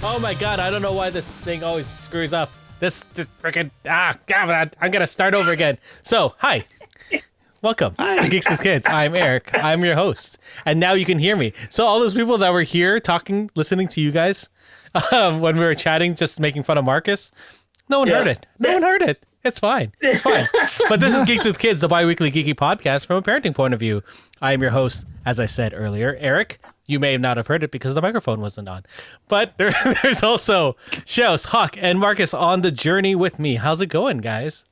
Oh my god, I don't know why this thing always screws up. This freaking God, I'm gonna start over again. So, hi. Welcome to Geeks with Kids. I'm Eric. I'm your host. And now you can hear me. So all those people that were here talking, listening to you guys when we were chatting, just making fun of Marcus, no one heard it. No one heard it. It's fine. It's fine. But this is Geeks with Kids, the bi-weekly geeky podcast from a parenting point of view. I am your host, as I said earlier, Eric. You may not have heard it because the microphone wasn't on. But there's also Shouse, Hawk, and Marcus on the journey with me. How's it going, guys?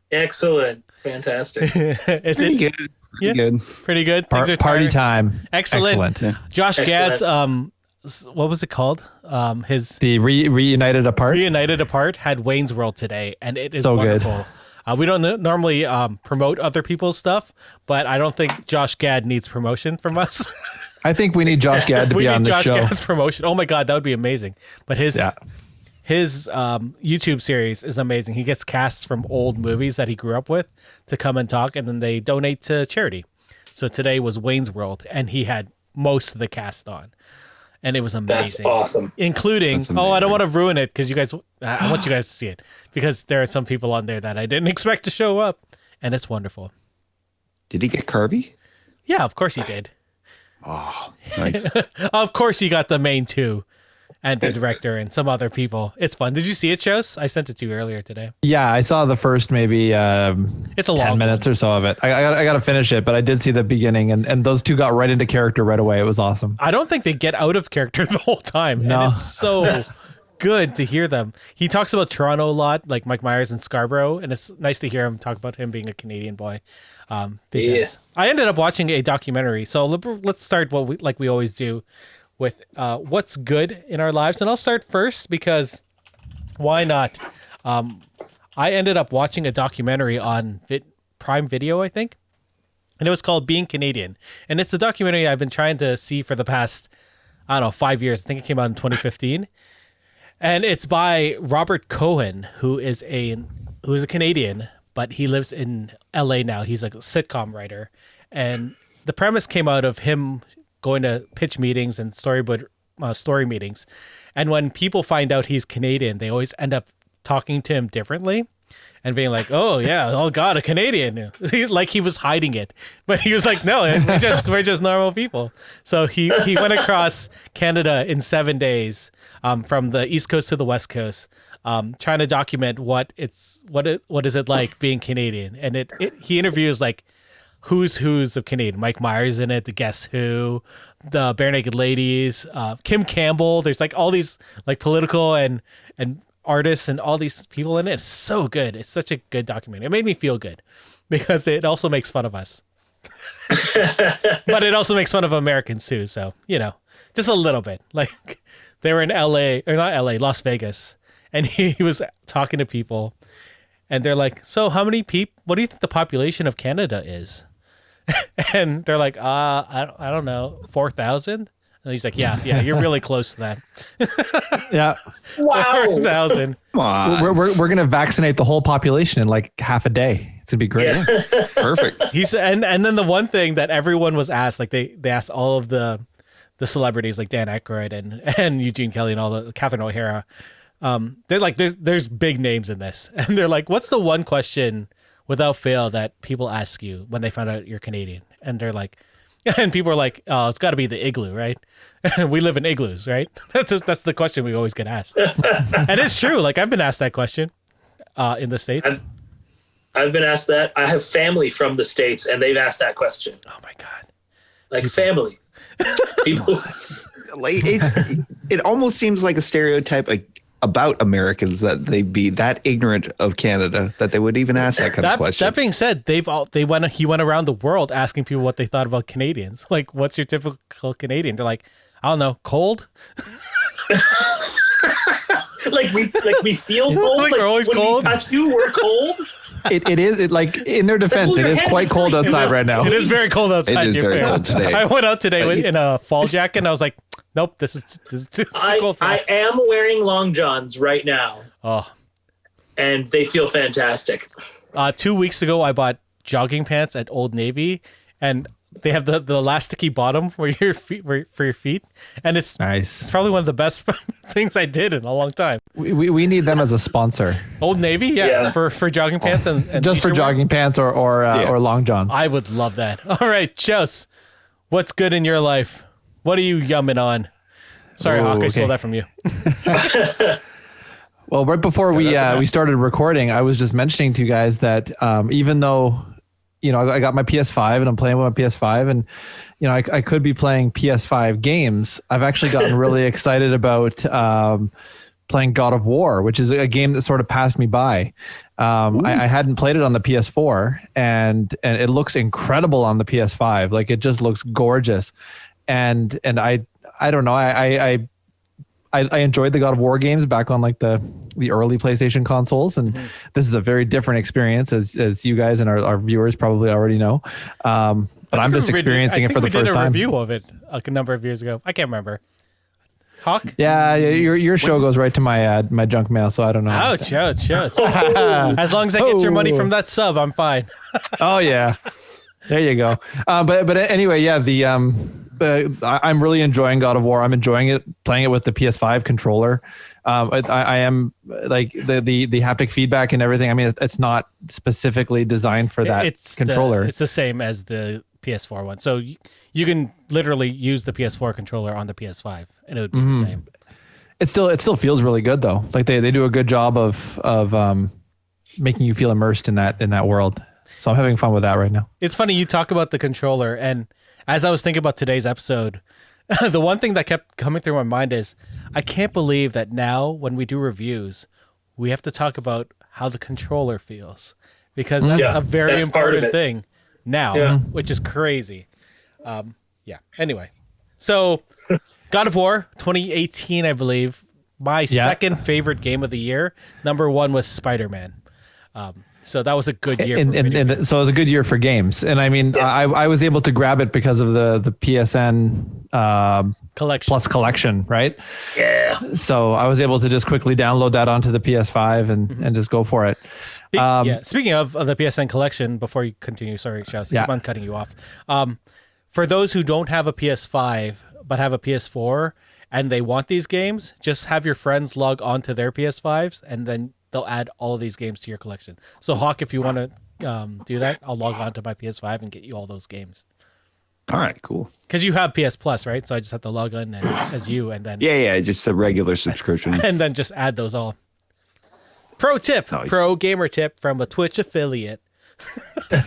Excellent. Fantastic. Is Pretty it good. Pretty good. Pretty good. Party time. Excellent. Yeah. Josh Gad's what was it called? The Reunited Apart had Wayne's World today, and it is so wonderful. Good. We don't normally promote other people's stuff, but I don't think Josh Gad needs promotion from us. I think we need Josh Gad to be on the show. Gad's promotion. Oh my god, that would be amazing. But his YouTube series is amazing. He gets casts from old movies that he grew up with to come and talk, and then they donate to charity. So today was Wayne's World, and he had most of the cast on, and it was amazing. That's awesome. Including, I don't want to ruin it because you guys, I want you guys to see it because there are some people on there that I didn't expect to show up, and it's wonderful. Did he get Carvey? Yeah, of course he did. Oh, nice. Of course he got the main two. And the director and some other people. It's fun. Did you see it, Shows? I sent it to you earlier today. Yeah, I saw the first maybe it's a 10 minutes or so of it. I got to finish it, but I did see the beginning, and those two got right into character right away. It was awesome. I don't think they get out of character the whole time. No. And it's so good to hear them. He talks about Toronto a lot, like Mike Myers and Scarborough, and it's nice to hear him talk about him being a Canadian boy. Because I ended up watching a documentary. So let's start like we always do with what's good in our lives. And I'll start first because why not? I ended up watching a documentary on Prime Video, I think. And it was called Being Canadian. And it's a documentary I've been trying to see for the past, 5 years. I think it came out in 2015. And it's by Robert Cohen, who is a Canadian, but he lives in LA now. He's like a sitcom writer. And the premise came out of him going to pitch meetings and story meetings. And when people find out he's Canadian, they always end up talking to him differently and being like, oh yeah, oh God, a Canadian. Like he was hiding it, but he was like, no, we're just normal people. So he went across Canada in 7 days, from the East Coast to the West Coast, trying to document what is it like being Canadian. And he interviews like who's of Canadian. Mike Myers in it, the Guess Who, the Bare Naked Ladies, Kim Campbell. There's like all these like political and artists and all these people in it. It's so good. It's such a good documentary. It made me feel good because it also makes fun of us. But it also makes fun of Americans too. So, just a little bit. Like they were in Las Vegas. And he was talking to people and they're like, so how many people, what do you think the population of Canada is? And they're like, I don't know, 4,000? And he's like, yeah, you're really close to that. Yeah. Wow. 4,000. We're going to vaccinate the whole population in like half a day. It's going to be great. Yeah. Perfect. He said, and then the one thing that everyone was asked, like they asked all of the celebrities like Dan Aykroyd and Eugene Kelly and all the Catherine O'Hara. They're like, there's big names in this. And they're like, what's the one question without fail that people ask you when they find out you're Canadian? And they're like, and people are like, oh, it's got to be the igloo, right? We live in igloos, right? That's the question we always get asked. And it's true. Like I've been asked that question in the States. I've been asked that. I have family from the States and they've asked that question. Oh my God. Like family. People. Like it almost seems like a stereotype about Americans that they'd be that ignorant of Canada that they would even ask that kind of question. That being said, he went around the world asking people what they thought about Canadians. Like, what's your typical Canadian? They're like, I don't know, cold. like we feel cold. Like we're always when cold. We touch you, we're cold. It is like in their defense, it is quite cold outside right now. It is very cold outside. It is very cold today. I went out today in a fall jacket and I was like, nope, this is too cold for me. I am wearing long johns right now. Oh. And they feel fantastic. 2 weeks ago, I bought jogging pants at Old Navy, and They have the elasticy bottom for your feet, for your feet, and it's Nice. It's probably one of the best things I did in a long time. We need them as a sponsor. Old Navy, Yeah. for jogging pants and Just for t-shirt wear. jogging pants or long johns. I would love that. All right, Chos, what's good in your life? What are you yumming on? Sorry, Ooh, Hawk, I okay. stole that from you. Well, right before we started recording, I was just mentioning to you guys that even though, I got my PS5 and I'm playing with my PS5 and, I could be playing PS5 games. I've actually gotten really excited about playing God of War, which is a game that sort of passed me by. I hadn't played it on the PS4 and it looks incredible on the PS5. Like it just looks gorgeous. And I don't know. I enjoyed the God of War games back on like the early PlayStation consoles, and this is a very different experience, as you guys and our viewers probably already know. But I'm just experiencing it for the first time. I did a review of it a number of years ago. I can't remember. Hawk? Yeah, your show goes right to my junk mail, so I don't know. Ouch. As long as I get your money from that sub, I'm fine. Oh yeah, there you go. But anyway, yeah, I'm really enjoying God of War. I'm enjoying it, playing it with the PS5 controller. I am like the haptic feedback and everything. I mean, it's not specifically designed for that controller. It's the same as the PS4 one. So you can literally use the PS4 controller on the PS5 and it would be the same. It still feels really good though. Like they do a good job of making you feel immersed in that world. So I'm having fun with that right now. It's funny you talk about the controller, and as I was thinking about today's episode, the one thing that kept coming through my mind is I can't believe that now when we do reviews, we have to talk about how the controller feels, because that's a very important thing now, which is crazy. Anyway, so God of War 2018, I believe, my second favorite game of the year. Number one was Spider-Man. So that was a good year. So it was a good year for games. And I mean, I was able to grab it because of the PSN collection Plus collection, right? Yeah. So I was able to just quickly download that onto the PS5 and just go for it. Speaking of the PSN collection, before you continue, sorry, Shaz, keep on cutting you off. For those who don't have a PS5 but have a PS4 and they want these games, just have your friends log onto their PS5s and then they'll add all of these games to your collection. So Hawk, if you want to do that, I'll log on to my PS5 and get you all those games. All right, cool. Because you have PS Plus, right? So I just have to log in as you and then... Yeah, just a regular subscription. And then just add those all. Pro tip, pro gamer tip from a Twitch affiliate. Sorry,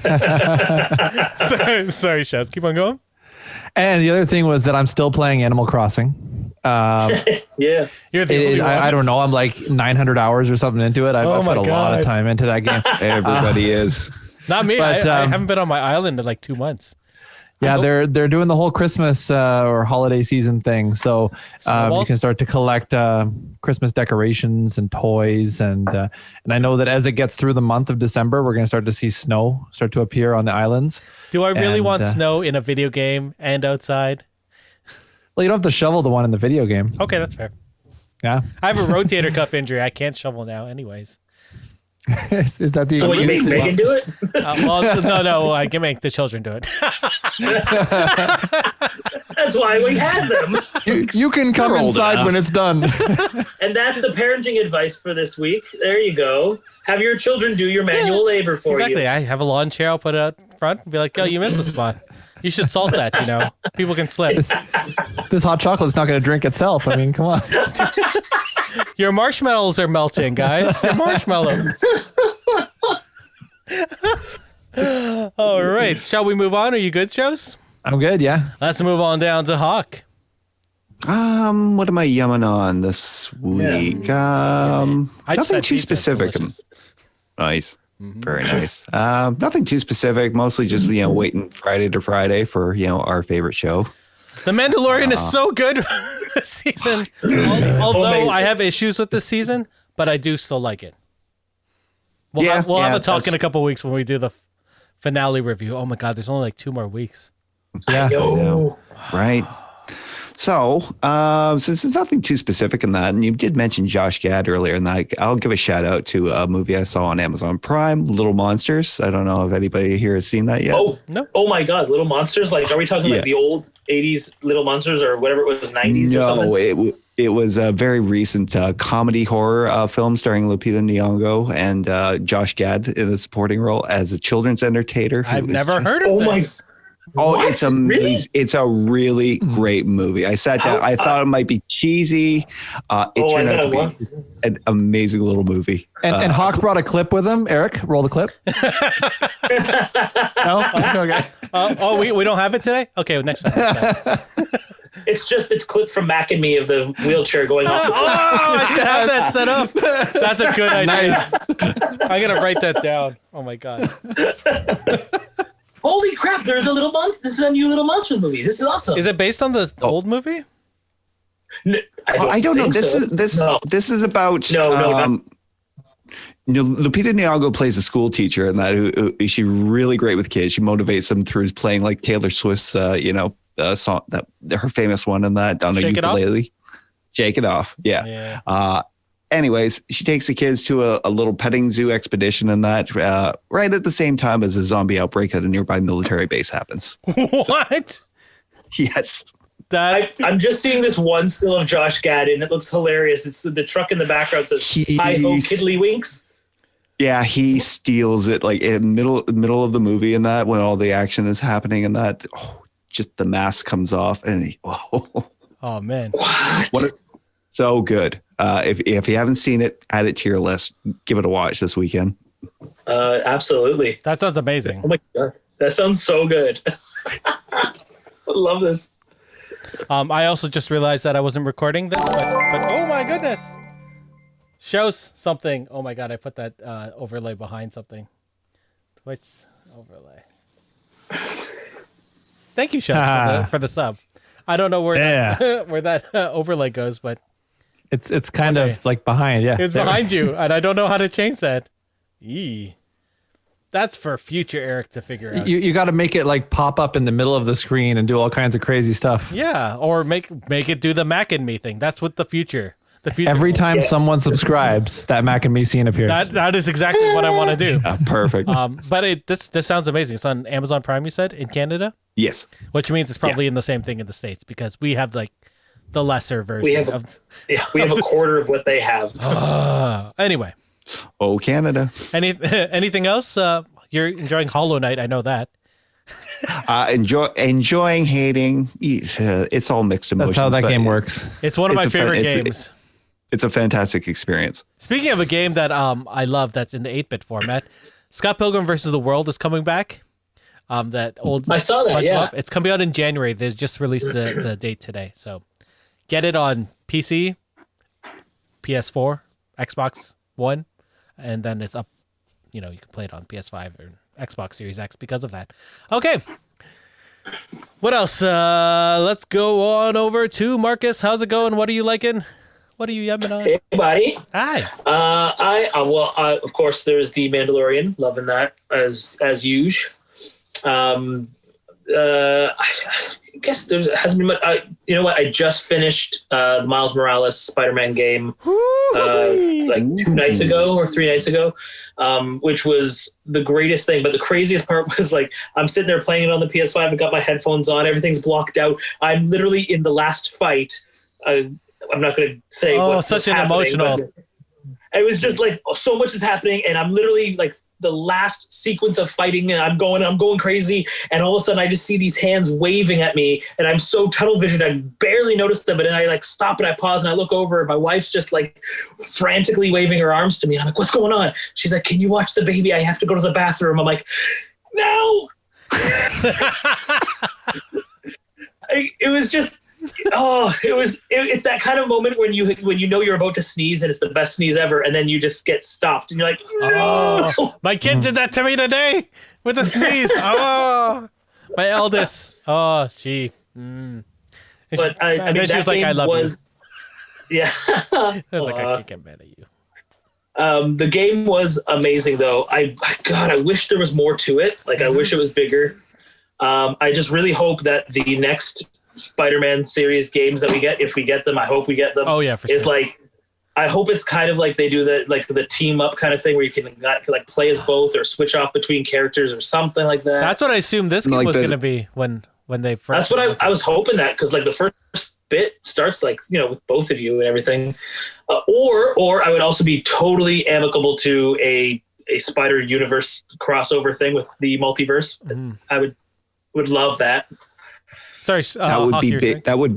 Shaz, keep on going. And the other thing was that I'm still playing Animal Crossing. Yeah. I don't know. I'm like 900 hours or something into it. I've put a lot of time into that game. Everybody is. Not me. But, I haven't been on my island in like 2 months. Yeah, they're doing the whole Christmas or holiday season thing. So you can start to collect Christmas decorations and toys. And I know that as it gets through the month of December, we're going to start to see snow start to appear on the islands. Do I really want snow in a video game and outside? Well, you don't have to shovel the one in the video game. Okay, that's fair. Yeah. I have a rotator cuff injury. I can't shovel now anyways. Is that the So you make Megan do it? No, I can make the children do it. That's why we have them. You can come inside when it's done. And that's the parenting advice for this week. There you go. Have your children do your manual labor for you. Exactly. I have a lawn chair. I'll put it out front and be like, "Oh, you missed the spot. You should salt that. People can slip." This hot chocolate's not going to drink itself. I mean, come on. Your marshmallows are melting, guys. Your marshmallows. All right. Shall we move on? Are you good, Chos? I'm good, yeah. Let's move on down to Hawk. What am I yumming on this week? Nothing too specific. Nice. Mm-hmm. Very nice. Nothing too specific. Mostly just, waiting Friday to Friday for, our favorite show. The Mandalorian is so good this season. Although I have issues with this season, but I do still like it. We'll have a talk in a couple of weeks when we do the finale review. Oh my God, there's only like 2 more weeks. Yeah. I know. Right. So, since there's nothing too specific in that, and you did mention Josh Gad earlier, and I'll give a shout out to a movie I saw on Amazon Prime, Little Monsters. I don't know if anybody here has seen that yet. Oh, no. Oh my God. Little Monsters. Like, are we talking like the old 80s Little Monsters or whatever it was, 90s or something? No, it was a very recent comedy horror film starring Lupita Nyong'o and Josh Gad in a supporting role as a children's entertainer. I've never heard of this. Oh, it's amazing. Really? It's a really great movie. I sat down. I thought it might be cheesy. It turned out to be an amazing little movie. And Hawk brought a clip with him. Eric, roll the clip. No? Okay. We don't have it today? Okay, next time. It's just a clip from Mac and Me of the wheelchair going off. I should have that set up. That's a good idea. Nice. I'm going to write that down. Oh, my God. Holy crap, there's a Little Monsters. This is a new Little Monsters movie. This is awesome. Is it based on the old movie? No, I don't know. This is about Lupita Nyong'o plays a school teacher, and that she's really great with kids. She motivates them through playing like Taylor Swift's song, that her famous one, and that on a ukulele. Shake It Off. Yeah. Anyways, she takes the kids to a little petting zoo expedition, and that right at the same time as a zombie outbreak at a nearby military base happens. What? Yes. I'm just seeing this one still of Josh Gad, and it looks hilarious. It's the truck in the background says "Hi ho, Kiddlywinks." Yeah, he steals it like in middle of the movie, and that when all the action is happening, and that just the mask comes off, and oh man, so good. If you haven't seen it, add it to your list. Give it a watch this weekend. Absolutely. That sounds amazing. Oh my God, that sounds so good. I love this. I also just realized that I wasn't recording this, but oh my goodness, shows something. Oh my God, I put that overlay behind something. Twitch overlay. Thank you, Shows, for the sub. I don't know where that overlay goes, but it's kind of like behind. Yeah, it's behind you, and I don't know how to change that. That's for future Eric to figure out. You got to make it like pop up in the middle of the screen and do all kinds of crazy stuff. Yeah, or make it do the Mac and Me thing. That's what the future. Every time someone subscribes, that Mac and Me scene appears. That is exactly what I want to do. Perfect. But this sounds amazing. It's on Amazon Prime, you said, in Canada? Yes. Which means it's probably in the same thing in the States, because we have like the lesser version. We have a quarter of what they have. Anyway. Oh, Canada. Anything else? You're enjoying Hollow Knight. I know that. Enjoying, hating. It's all mixed emotions. That's how that game works. It's one of my favorite games. It's a fantastic experience. Speaking of a game that I love that's in the 8-bit format, Scott Pilgrim vs. the World is coming back. That old. I saw that, yeah. It's coming out in January. They just released the date today. So get it on PC, PS4, Xbox One, and then it's up. You can play it on PS5 or Xbox Series X because of that. Okay. What else? Let's go on over to Marcus. How's it going? What are you liking? What are you yumming on? Hey, buddy. Hi. Of course, there's The Mandalorian. Loving that as usual. I guess there hasn't been much. You know what? I just finished the Miles Morales Spider-Man game like 2 nights ago or 3 nights ago, which was the greatest thing. But the craziest part was like I'm sitting there playing it on the PS5. I got my headphones on. Everything's blocked out. I'm literally in the last fight. I'm not going to say what's such an emotional. It was just like so much is happening, and I'm literally like the last sequence of fighting, and I'm going crazy, and all of a sudden I just see these hands waving at me, and I'm so tunnel visioned I barely noticed them, but then I like stop and I pause and I look over, and my wife's just like frantically waving her arms to me, and I'm like, what's going on? She's like, can you watch the baby? I have to go to the bathroom. I'm like, no. It was just it's that kind of moment when you know you're about to sneeze and it's the best sneeze ever, and then you just get stopped and you're like, no. My kid did that to me today with a sneeze. My eldest. She. But I mean, she was like, I love you. Yeah. I was like, I can't get mad at you. The game was amazing though. I wish there was more to it. Like I wish it was bigger. I just really hope that the next Spider-Man series games that we get, if we get them, I hope we get them. Oh yeah, for is sure. like, I hope it's kind of like they do the team up kind of thing where you can like play as both or switch off between characters or something like that. That's what I assumed this game was going to be when they first. That's what I was hoping, that because like the first bit starts like, you know, with both of you and everything, or I would also be totally amicable to a Spider Universe crossover thing with the multiverse. I would love that. Sorry, that would be big. That would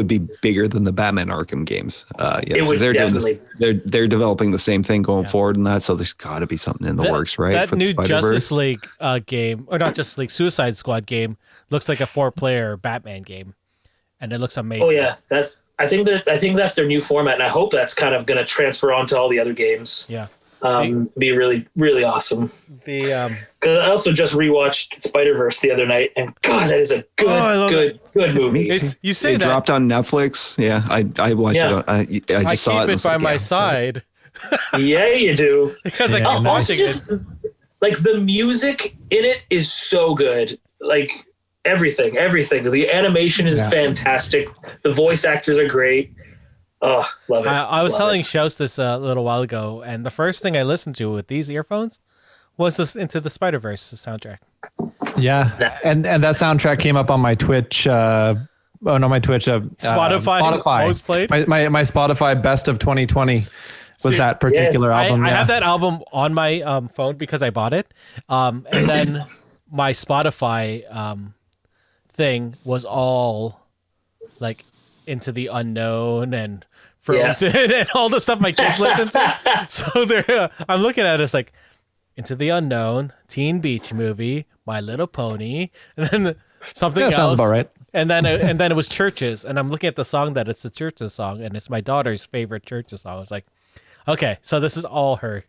be bigger than the Batman Arkham games. Yeah, it would definitely. They're developing the same thing going forward and that. So there's got to be something in the works, right? That for new the Spider-Verse. Justice League game, or not Justice League, Suicide Squad game, looks like a 4-player Batman game, and it looks amazing. Oh yeah, I think that's their new format, and I hope that's kind of going to transfer on to all the other games. Yeah. Be really, really awesome. Because I also just rewatched Spider-Verse the other night, and God, that is a good movie. You say it that dropped on Netflix. Yeah, I watched it. I just saw it. I keep it by my side. Yeah, you do. Because I keep watching it. Like the music in it is so good. Like everything. The animation is fantastic. The voice actors are great. Oh, love it. I was telling Shouse this a little while ago, and the first thing I listened to with these earphones was this Into the Spider-Verse soundtrack. Yeah, and that soundtrack came up on my Twitch. My Twitch. Spotify. Most played. My Spotify best of 2020 was that particular album. I have that album on my phone because I bought it, and then my Spotify thing was all like Into the Unknown and Frozen and all the stuff my kids listen to. So I'm looking at it, it's like Into the Unknown, Teen Beach Movie, My Little Pony, and then something else. Sounds about right. And then it was Churches, and I'm looking at the song that it's a Churches song, and it's my daughter's favorite Churches song. I was like, okay, so this is all her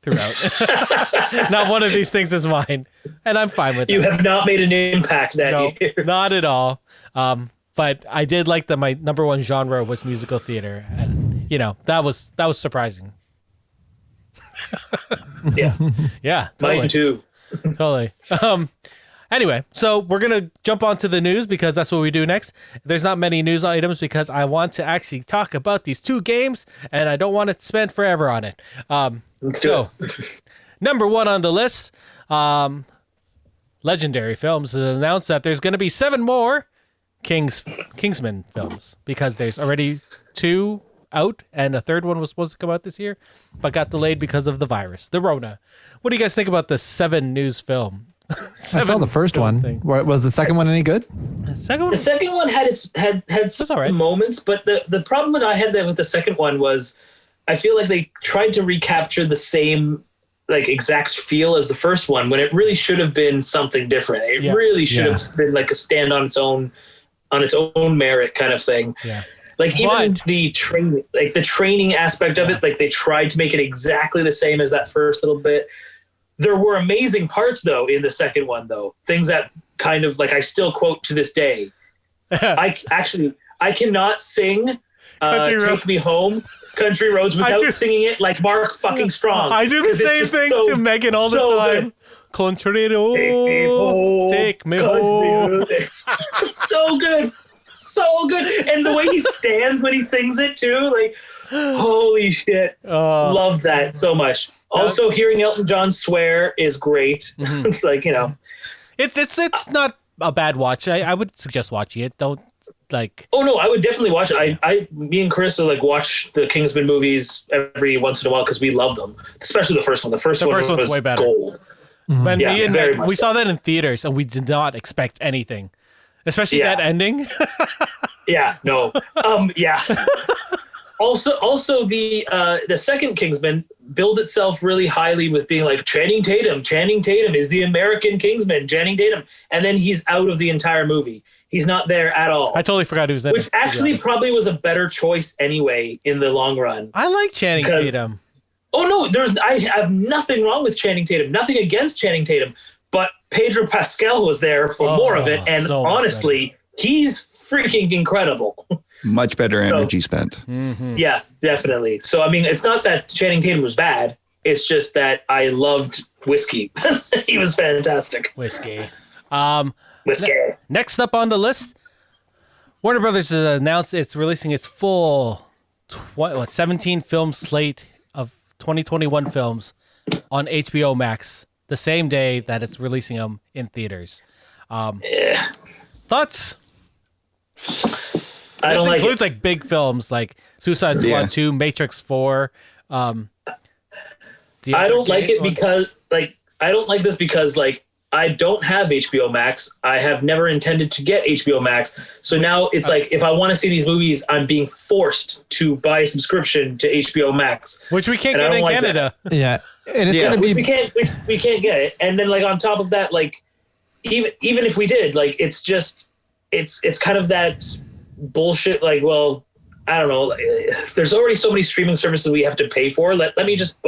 throughout. Not one of these things is mine, and I'm fine with it. You have not made an impact that year. Not at all. But I did like that my number one genre was musical theater, and you know that was surprising. Yeah, totally. Mine too. Totally. Anyway, so we're gonna jump onto the news because that's what we do next. There's not many news items because I want to actually talk about these two games, and I don't want to spend forever on it. So, number one on the list, Legendary Films has announced that there's going to be 7 more Kingsman films because there's already 2 out and a third one was supposed to come out this year but got delayed because of the virus, the Rona. What do you guys think about the 7 news film? I saw the first one. Was the second one any good? The second one had some moments, but the problem that I had with the second one was I feel like they tried to recapture the same like exact feel as the first one when it really should have been something different. It really should have been like a stand on its own merit kind of thing. Yeah. Like even the training aspect of it, like they tried to make it exactly the same as that first little bit. There were amazing parts though in the second one though. Things that kind of like I still quote to this day. I cannot sing Take Me Home, Country Roads without singing it like Mark fucking Strong. I do the same thing to Megan all the time. Good. Country Road, take me home. So good. So good. And the way he stands when he sings it too, like, holy shit. Love that so much. Also, hearing Elton John swear is great. It's like, you know. It's not a bad watch. I would suggest watching it. Don't like. Oh no, I would definitely watch it. Me and Chris like watch the Kingsman movies every once in a while because we love them, especially the first one. The first one was way better. Gold. Mm-hmm. We saw that in theaters and we did not expect anything, especially that ending. Yeah. No. Yeah. Also, the second Kingsman billed itself really highly with being like Channing Tatum. Channing Tatum is the American Kingsman. Channing Tatum, and then he's out of the entire movie. He's not there at all. I totally forgot he was there. Which actually probably was a better choice anyway in the long run. I like Channing Tatum. Oh no, I have nothing wrong with Channing Tatum. Nothing against Channing Tatum, but Pedro Pascal was there for more of it, and honestly, he's freaking incredible. Much better energy spent. Mm-hmm. Yeah, definitely. So, I mean, it's not that Channing Tatum was bad. It's just that I loved Whiskey. He was fantastic. Whiskey. Whiskey. Next up on the list, Warner Brothers has announced it's releasing its full 17 film slate of 2021 films on HBO Max the same day that it's releasing them in theaters. Thoughts? I don't like it. Includes like big films like Suicide Squad 2, Matrix 4. I don't like it because I don't like this because I don't have HBO Max. I have never intended to get HBO Max. So now it's like if I want to see these movies, I'm being forced to buy a subscription to HBO Max, which we can't get in Canada. Yeah, and it's gonna be we can't get it. And then on top of that, even if we did, it's kind of that bullshit. I don't know. There's already so many streaming services we have to pay for. Let me just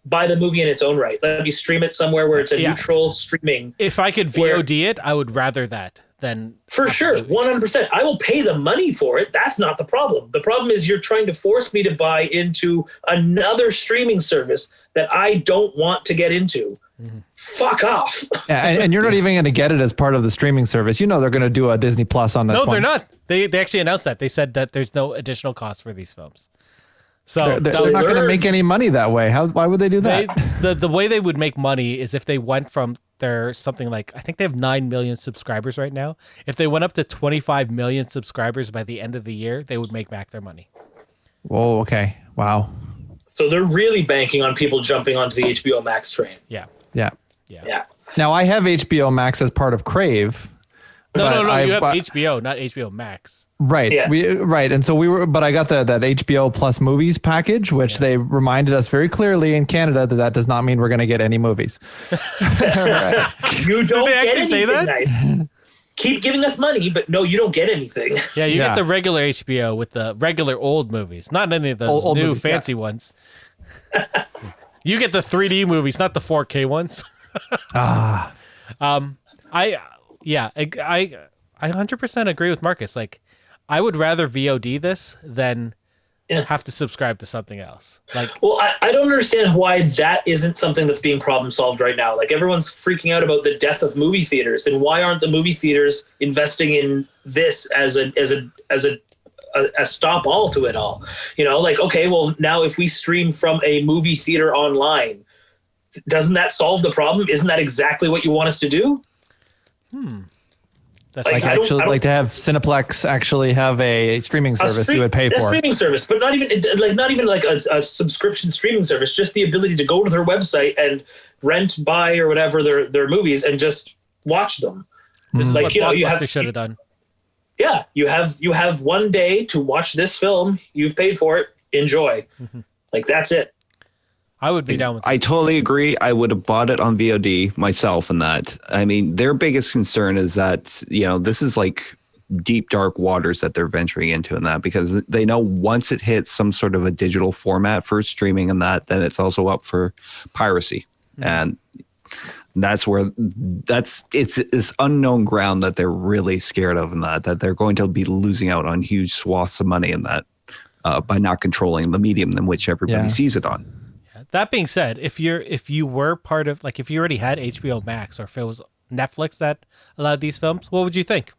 buy the movie in its own right. Let me stream it somewhere where it's a neutral streaming. If I could VOD it, I would rather that than... For sure, 100%. I will pay the money for it. That's not the problem. The problem is you're trying to force me to buy into another streaming service that I don't want to get into. Mm-hmm. Fuck off. and you're not even going to get it as part of the streaming service. You know they're going to do a Disney Plus on this one. No, they're not. They actually announced that. They said that there's no additional cost for these films. So they're not going to make any money that way. Why would they do that? The way they would make money is if they went from their something like, I think they have 9 million subscribers right now. If they went up to 25 million subscribers by the end of the year, they would make back their money. Whoa, okay. Wow. So they're really banking on people jumping onto the HBO Max train. Yeah. Now I have HBO Max as part of Crave. No. You have HBO, not HBO Max. Right. Yeah. And so but I got that HBO Plus movies package, which they reminded us very clearly in Canada that does not mean we're going to get any movies. Right. You don't Did they get actually say that? Nice. Keep giving us money, but no, you don't get anything. Yeah, you get the regular HBO with the regular old movies, not any of those old new movies, fancy ones. You get the 3D movies, not the 4K ones. I 100% agree with Marcus. I would rather VOD this than have to subscribe to something else. Well, I don't understand why that isn't something that's being problem solved right now. Everyone's freaking out about the death of movie theaters, and why aren't the movie theaters investing in this as a stop all to it all? Okay, well, now if we stream from a movie theater online, doesn't that solve the problem? Isn't that exactly what you want us to do? That's like to have Cineplex actually have a streaming service you would pay for. A streaming service, but not even like a subscription streaming service. Just the ability to go to their website and rent, buy, or whatever their movies and just watch them. This is what Blockbuster should have done. Yeah, you have one day to watch this film. You've paid for it. Enjoy. Mm-hmm. That's it. I would be down with that. I totally agree. I would have bought it on VOD myself in that. I mean, their biggest concern is that, this is deep, dark waters that they're venturing into in that, because they know once it hits some sort of a digital format for streaming and that, then it's also up for piracy. Mm-hmm. And that's where it's this unknown ground that they're really scared of in that they're going to be losing out on huge swaths of money in that by not controlling the medium in which everybody sees it on. That being said, if you were part of, if you already had HBO Max, or if it was Netflix that allowed these films, what would you think?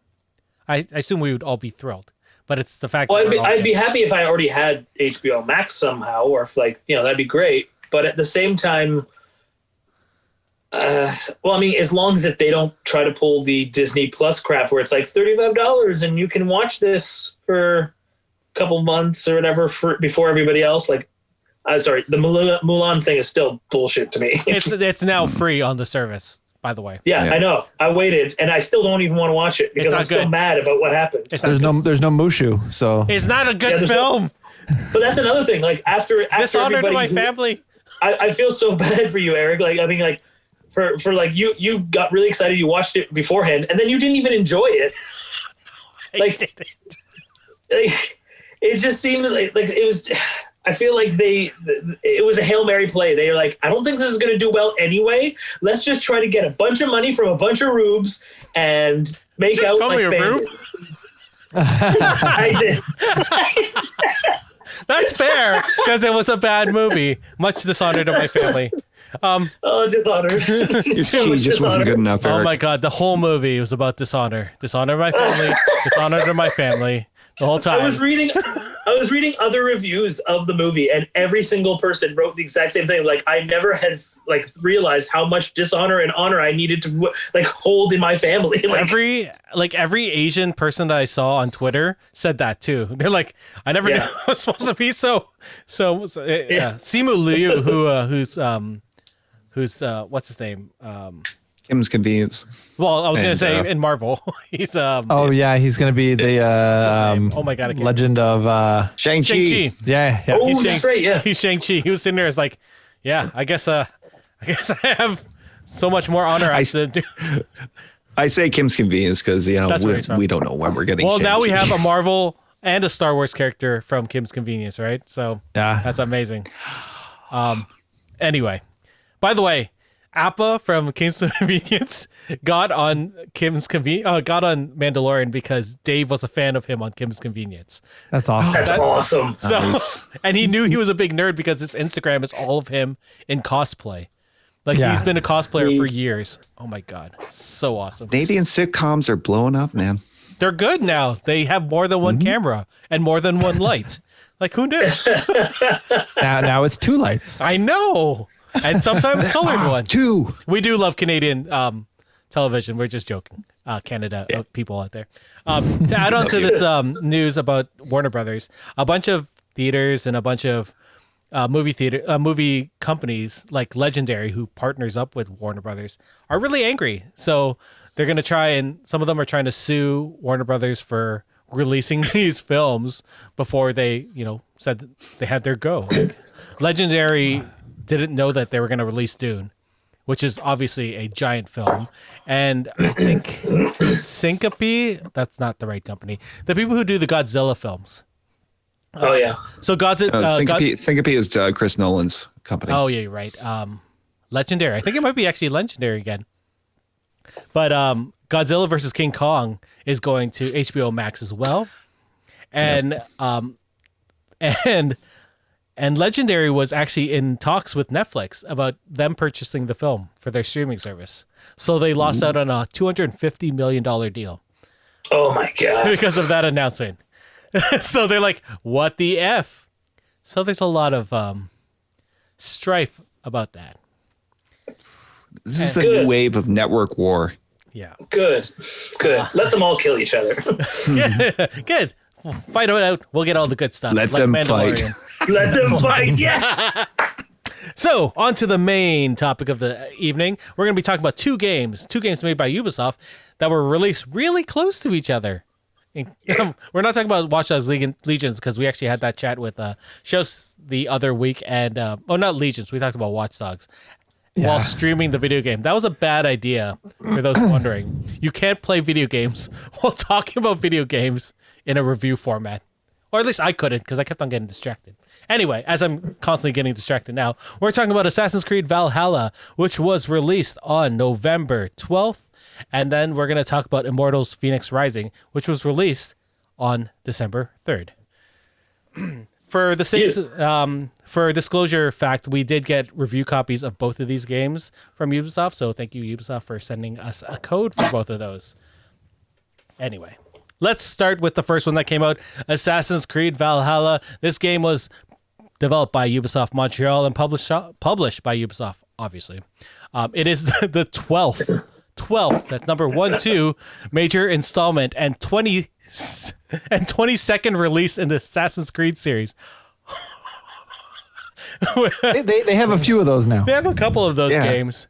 I assume we would all be thrilled, but it's the fact. Well, I'd be happy if I already had HBO Max somehow, or if that'd be great. But at the same time, as long as they don't try to pull the Disney Plus crap where it's $35 and you can watch this for a couple months or whatever before everybody else. Sorry, the Mulan thing is still bullshit to me. It's now free on the service, by the way. Yeah, I know. I waited, and I still don't even want to watch it because I'm still mad about what happened. There's no Mushu, so it's not a good film. But that's another thing. After dishonored to my family. I feel so bad for you, Eric. For you got really excited. You watched it beforehand, and then you didn't even enjoy it. I didn't. It just seemed like it was. I feel like it was a Hail Mary play. They were like, I don't think this is going to do well anyway. Let's just try to get a bunch of money from a bunch of rubes and make out like bandits. I did. That's fair, because it was a bad movie. Much dishonored to my family. Dishonored. She just wasn't good enough, Eric. Oh my God, the whole movie was about dishonor. Dishonor my family. Dishonor to my family. The whole time. I was reading other reviews of the movie, and every single person wrote the exact same thing. Like, I never had realized how much dishonor and honor I needed to hold in my family. Every Asian person that I saw on Twitter said that too. They're like, I never knew it was supposed to be so. Simu Liu, who's what's his name? Kim's Convenience. Well, I was going to say in Marvel, he's he's going to be the oh my God, Legend of Shang-Chi. Yeah. Oh, that's right. Yeah, he's Shang-Chi. He was sitting there as like, yeah, I guess I have so much more honor. I say Kim's Convenience because we don't know when we're getting. Well, Shang-Chi. now we have a Marvel and a Star Wars character from Kim's Convenience, right? So that's amazing. Anyway, by the way, Appa from Kim's Convenience got on Mandalorian because Dave was a fan of him on Kim's Convenience. That's awesome. That's awesome. So, Nice. And he knew he was a big nerd because his Instagram is all of him in cosplay. He's been a cosplayer for years. Oh my God, so awesome. Canadian sitcoms are blowing up, man. They're good now. They have more than one camera and more than one light. Who knew? now it's 2 lights. I know. And sometimes colored one. 2. We do love Canadian television. We're just joking. Canada people out there. To add on to this news about Warner Brothers, a bunch of theaters and a bunch of movie companies like Legendary, who partners up with Warner Brothers, are really angry. So they're going to try, and some of them are trying to sue Warner Brothers for releasing these films before they, said that they had their go. Legendary didn't know that they were going to release Dune, which is obviously a giant film. And I think Syncope, that's not the right company. The people who do the Godzilla films. Oh, yeah. So Godzilla... Syncope is Chris Nolan's company. Oh, yeah, you're right. Legendary. I think it might be actually Legendary again. But Godzilla versus King Kong is going to HBO Max as well. And And Legendary was actually in talks with Netflix about them purchasing the film for their streaming service. So they lost out on a $250 million deal. Oh, my God. Because of that announcement. So they're like, what the F? So there's a lot of strife about that. This is a new wave of network war. Yeah. Good. Let them all kill each other. Good. Fight it out. We'll get all the good stuff. Let them fight. Let them fight. Yeah. So, on to the main topic of the evening. We're going to be talking about two games made by Ubisoft that were released really close to each other. We're not talking about Watch Dogs Legions because we actually had that chat with Shows the other week. And, not Legions. We talked about Watch Dogs while streaming the video game. That was a bad idea for those wondering. You can't play video games while talking about video games in a review format. Or at least I couldn't because I kept on getting distracted. Anyway, as I'm constantly getting distracted now, we're talking about Assassin's Creed Valhalla, which was released on November 12th. And then we're going to talk about Immortals Fenyx Rising, which was released on December 3rd. For disclosure fact, we did get review copies of both of these games from Ubisoft. So thank you, Ubisoft, for sending us a code for both of those. Anyway. Let's start with the first one that came out, Assassin's Creed Valhalla. This game was developed by Ubisoft Montreal and published by Ubisoft, obviously. It is the 12th, that's number 12 major installment and 22nd release in the Assassin's Creed series. they have a few of those now. They have a couple of those games.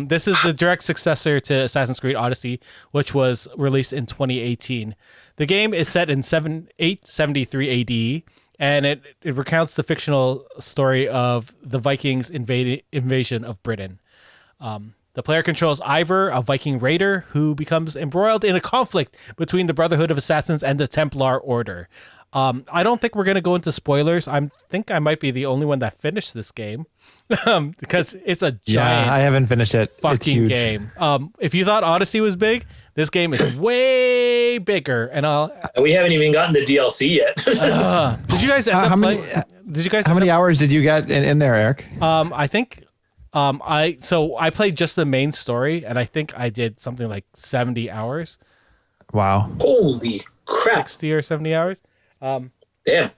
This is the direct successor to Assassin's Creed Odyssey, which was released in 2018. The game is set in 873 AD, and it recounts the fictional story of the Vikings' invasion of Britain. The player controls Ivor, a Viking raider who becomes embroiled in a conflict between the Brotherhood of Assassins and the Templar Order. I don't think we're going to go into spoilers. I think I might be the only one that finished this game because it's a giant I haven't finished it. fucking game. If you thought Odyssey was big, this game is way bigger. And we haven't even gotten the DLC yet. Did you guys end up playing? Did you guys? How many hours did you get in there, Eric? I think I played just the main story, and I think I did something like 70 hours. Wow. Holy crap. 60 or 70 hours. Damn.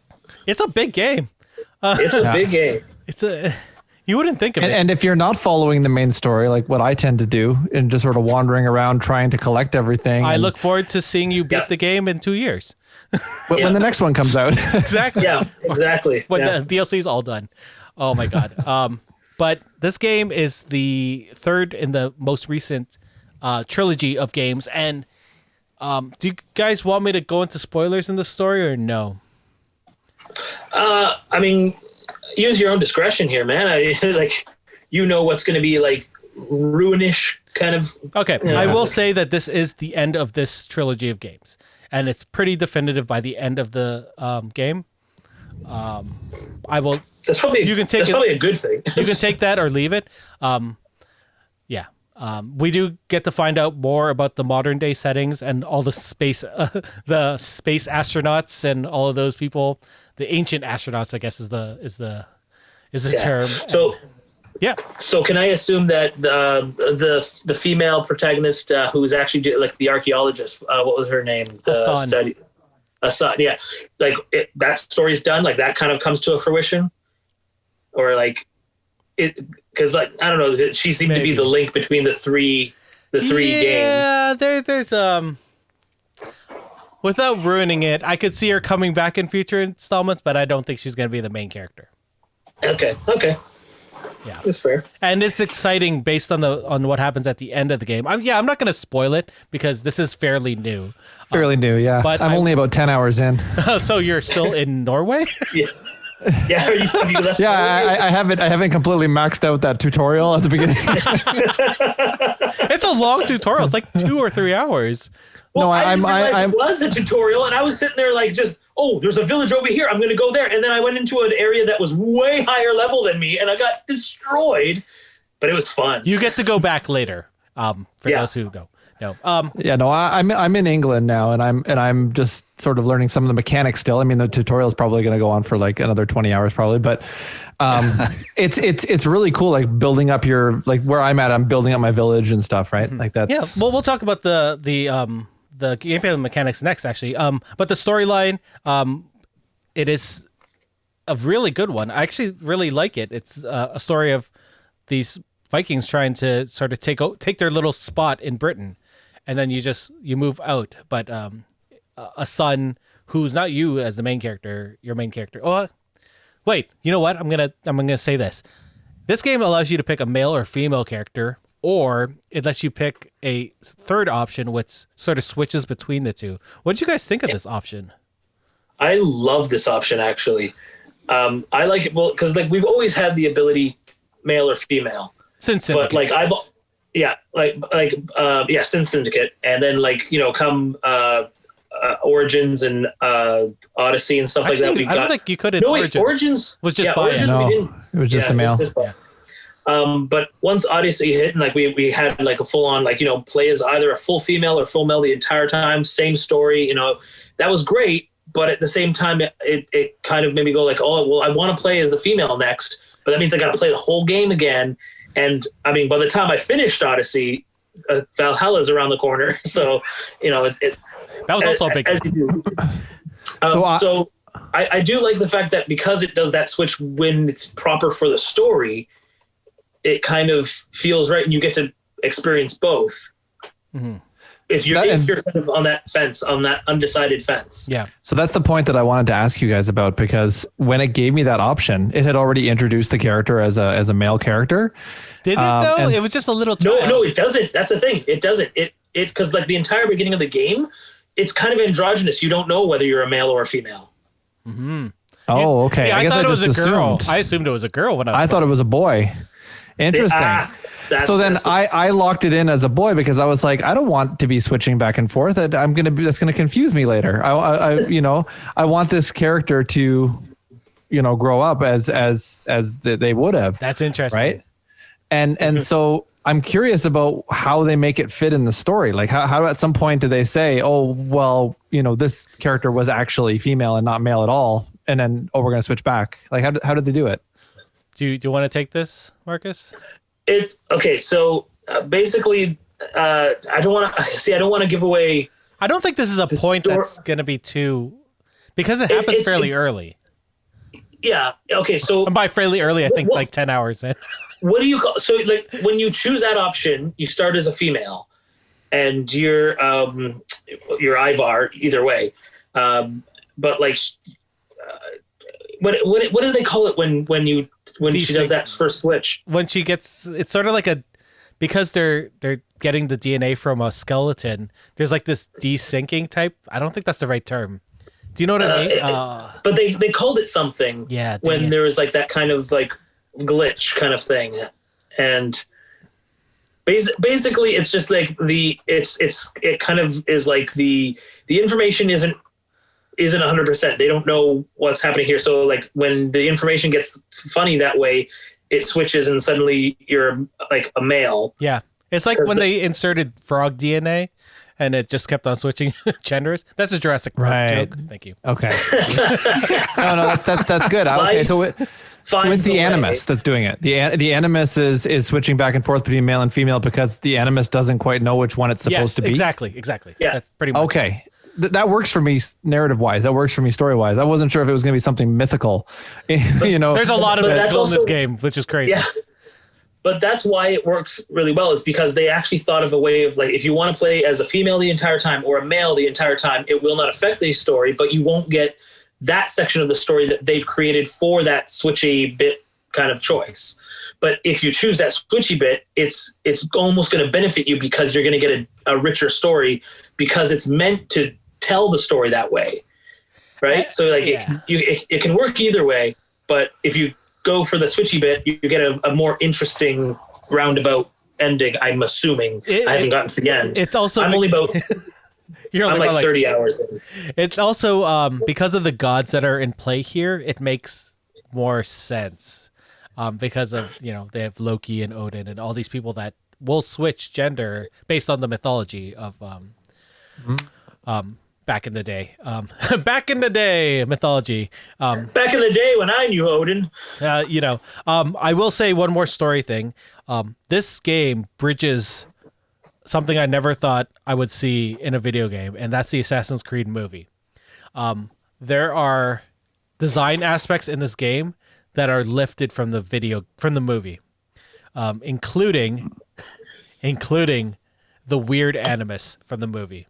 It's a big game. It's a big game. You wouldn't think of it. And if you're not following the main story, like what I tend to do, and just sort of wandering around trying to collect everything. I look forward to seeing you beat the game in 2 years. When the next one comes out. Exactly. Yeah, exactly. When the DLC is all done. Oh my God. But this game is the third in the most recent trilogy of games. And do you guys want me to go into spoilers in the story or no? I mean, use your own discretion here, man. What's going to be like ruinish kind of. Okay. I will say that this is the end of this trilogy of games. And it's pretty definitive by the end of the game. I will. That's probably a good thing. You can take that or leave it. We do get to find out more about the modern day settings and all the space astronauts and all of those people. The ancient astronauts, I guess, is the term. So. Yeah. So can I assume that the female protagonist who's actually like the archaeologist, what was her name? Hassan. Yeah. Like that story's done. Like that kind of comes to a fruition, or like it because like I don't know. She seemed to be the link between the three games. Yeah. There's without ruining it, I could see her coming back in future installments, but I don't think she's going to be the main character. Okay. Yeah, that's fair. And it's exciting based on what happens at the end of the game. I'm not going to spoil it because this is fairly new. New, yeah. But I'm only about 10 hours in. So you're still in Norway? Yeah. Yeah. Have you left? Yeah, I haven't completely maxed out that tutorial at the beginning. It's a long tutorial. It's like 2 or 3 hours. Well, I it was a tutorial, and I was sitting there like there's a village over here. I'm going to go there. And then I went into an area that was way higher level than me, and I got destroyed. But it was fun. You get to go back later. For those who don't know. I'm in England now, and I'm just sort of learning some of the mechanics still. I mean, the tutorial is probably going to go on for like another 20 hours probably, but it's really cool. Like building up where I'm at, I'm building up my village and stuff, right? Like that's. Yeah. Well, we'll talk about the gameplay mechanics next, actually. But the storyline, it is a really good one. I actually really like it. It's a story of these Vikings trying to sort of take their little spot in Britain, and then you move out. But a son who's not you as the main character, your main character. Oh, wait. You know what? I'm gonna say this. This game allows you to pick a male or female character. Or it lets you pick a third option, which sort of switches between the two. What did you guys think of this option? I love this option, actually. I like it because like we've always had the ability, male or female, since Syndicate. But like since Syndicate, and then come Origins and Odyssey and stuff like that. I don't think you could. Origins was just Origins. It was just a male. But once Odyssey hit, and like we had like a full on play as either a full female or full male the entire time, same story, that was great. But at the same time, it kind of made me go like, oh well, I want to play as the female next, but that means I got to play the whole game again. And I mean, by the time I finished Odyssey, Valhalla is around the corner, so that was also a big. As you do. So I do like the fact that because it does that switch when it's proper for the story, it kind of feels right, and you get to experience both. Mm-hmm. If you're kind of on that fence, on that undecided fence. Yeah. So that's the point that I wanted to ask you guys about, because when it gave me that option, it had already introduced the character as a male character. Did it though? It was just a little. No, it doesn't. That's the thing. It doesn't. It because like the entire beginning of the game, it's kind of androgynous. You don't know whether you're a male or a female. Mm-hmm. Oh, okay. See, I thought it was a girl. I assumed it was a girl when I thought it was a boy. Interesting. So then I locked it in as a boy because I was like, I don't want to be switching back and forth. That's going to confuse me later. I want this character to, grow up as they would have. That's interesting. Right. And so I'm curious about how they make it fit in the story. Like how at some point do they say, oh, well, this character was actually female and not male at all. And then, we're going to switch back. Like how did they do it? Do you want to take this, Marcus? Okay. So basically, I don't want to give away. I don't think this is a point that's going to be too, because it happens fairly early. Yeah. Okay. So and by fairly early, I think like 10 hours in. What do you call? So like when you choose that option, you start as a female, and you're Ivar either way. But like, what do they call it when she does that first switch? When she gets, it's sort of like because they're getting the DNA from a skeleton. There's like this desyncing type. I don't think that's the right term. Do you know what I mean? But they called it something. Yeah. When there was like that kind of like glitch kind of thing, and basically it's just like it kind of is like the information isn't 100%. They don't know what's happening here. So like when the information gets funny that way, it switches and suddenly you're like a male. Yeah. It's like when they inserted frog DNA and it just kept on switching genders. That's a Jurassic Park joke. Thank you. Okay. no, that's good. Okay, so it's the Animus that's doing it. The Animus is switching back and forth between male and female because the Animus doesn't quite know which one it's supposed to be. Exactly. Yeah. That's pretty much okay. That works for me narrative wise. That works for me story wise. I wasn't sure if it was going to be something mythical. There's a lot of mythical in this game, which is crazy. Yeah. But that's why it works really well, is because they actually thought of a way of like, if you want to play as a female the entire time or a male the entire time, it will not affect the story, but you won't get that section of the story that they've created for that switchy bit kind of choice. But if you choose that switchy bit, it's almost going to benefit you because you're going to get a richer story because it's meant to tell the story that way. Right. So like it can work either way, but if you go for the switchy bit, you get a more interesting roundabout ending. I'm assuming. I haven't gotten to the end. It's also I'm only about I'm like 30 hours in. It's also because of the gods that are in play here, it makes more sense. Because of, they have Loki and Odin and all these people that will switch gender based on the mythology of back in the day. Back in the day mythology. Back in the day when I knew Odin. I will say one more story thing. This game bridges something I never thought I would see in a video game, and that's the Assassin's Creed movie. There are design aspects in this game that are lifted from the movie, including the weird Animus from the movie.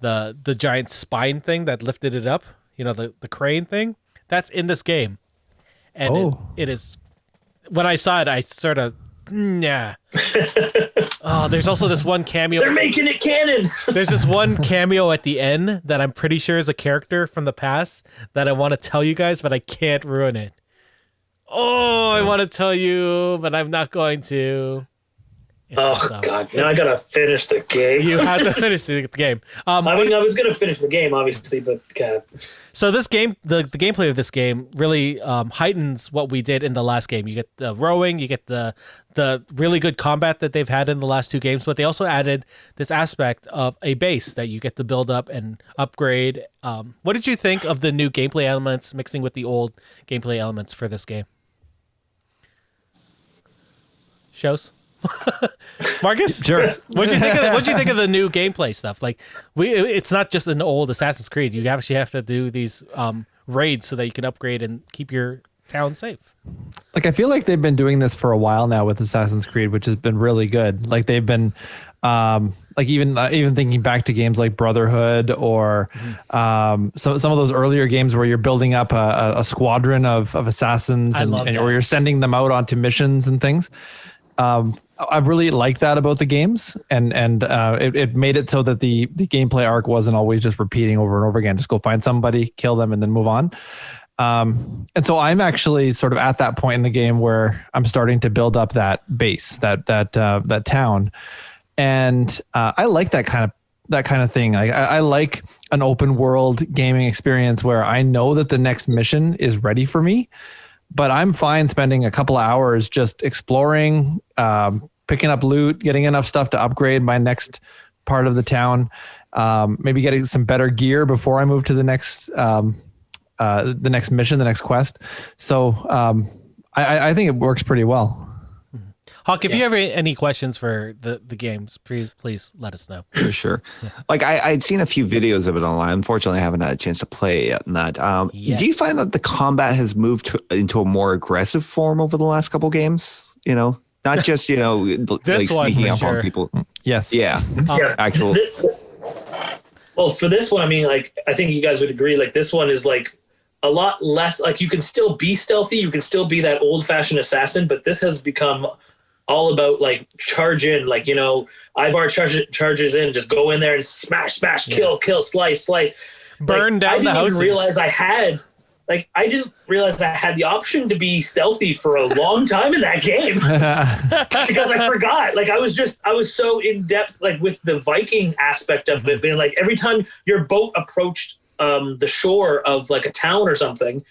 The giant spine thing that lifted it up, the crane thing, that's in this game. And it is, when I saw it, I sort of, yeah. There's also this one cameo. They're making it canon. There's this one cameo at the end that I'm pretty sure is a character from the past that I want to tell you guys, but I can't ruin it. I want to tell you, but I'm not going to. God! Now I gotta finish the game. You have to finish the game. I was gonna finish the game, obviously, but God. So this game, the gameplay of this game really heightens what we did in the last game. You get the rowing, you get the really good combat that they've had in the last two games, but they also added this aspect of a base that you get to build up and upgrade. What did you think of the new gameplay elements mixing with the old gameplay elements for this game? Shows? Marcus, sure. What'd you think of the new gameplay stuff? Like, it's not just an old Assassin's Creed. You actually have to do these raids so that you can upgrade and keep your town safe. Like, I feel like they've been doing this for a while now with Assassin's Creed, which has been really good. Like, they've been like even thinking back to games like Brotherhood or some of those earlier games where you're building up a squadron of assassins or you're sending them out onto missions and things. I've really liked that about the games, and it made it so that the gameplay arc wasn't always just repeating over and over again. Just go find somebody, kill them, and then move on. And so I'm actually sort of at that point in the game where I'm starting to build up that base, that town, and I like that kind of thing. I like an open world gaming experience where I know that the next mission is ready for me. But I'm fine spending a couple of hours just exploring, picking up loot, getting enough stuff to upgrade my next part of the town, maybe getting some better gear before I move to the next mission, the next quest. So I think it works pretty well. Hawk, if you have any questions for the games, please let us know. For sure. Like I'd seen a few videos of it online. Unfortunately, I haven't had a chance to play it yet. And that, do you find that the combat has moved into a more aggressive form over the last couple games? You know, not just, you know, like sneaking up on people. Yes. Yeah. Actual. Well, for this one, I mean, like, I think you guys would agree, like, this one is like a lot less, like, you can still be stealthy, you can still be that old-fashioned assassin, but this has become all about, like, charge in, like, you know, Ivar charges in, just go in there and smash, kill, slice. Burn down the houses. I didn't realize I had the option to be stealthy for a long time in that game because I forgot. Like I was so in depth, like with the Viking aspect of it, being like every time your boat approached the shore of like a town or something,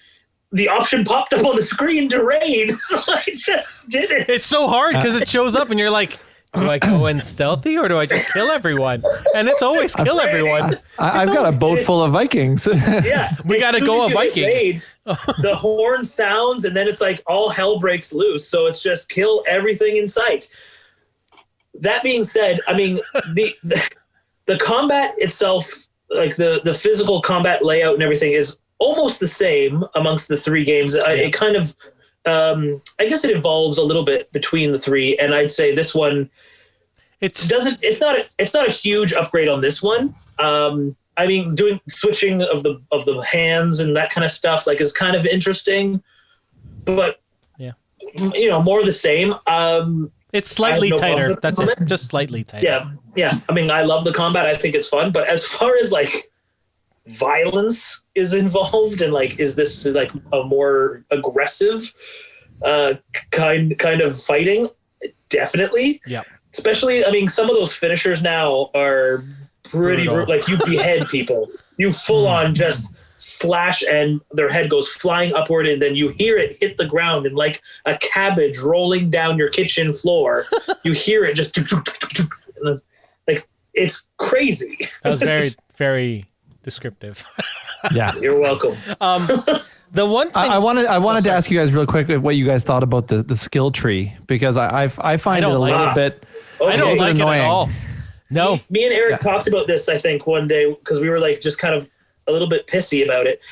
the option popped up on the screen to raid. So I just did it. It's so hard because it shows up and you're like, do I go in stealthy or do I just kill everyone? And it's always kill everyone. I've got a boat full of Vikings. Yeah. We got to go a Viking. Raid, the horn sounds and then it's like all hell breaks loose. So it's just kill everything in sight. That being said, I mean, the combat itself, like the physical combat layout and everything is almost the same amongst the three games. It kind of, I guess it evolves a little bit between the three, and I'd say this one it's not a huge upgrade on this one. I mean, doing switching of the hands and that kind of stuff like is kind of interesting, but you know, more of the same. It's slightly tighter. That's it. Just slightly tighter. Yeah. I mean, I love the combat. I think it's fun, but as far as like violence is involved and like is this like a more aggressive kind of fighting? Definitely. Yeah. Especially, I mean, some of those finishers now are pretty brutal. Like you behead people, you full on just slash and their head goes flying upward and then you hear it hit the ground and like a cabbage rolling down your kitchen floor, you hear it just like it's crazy. That was very, very descriptive. Yeah, you're welcome. The one thing I wanted to ask you guys real quick what you guys thought about the skill tree, because I find it a little bit. I don't like it at all. No, me and Eric talked about this, I think, one day because we were like just kind of a little bit pissy about it.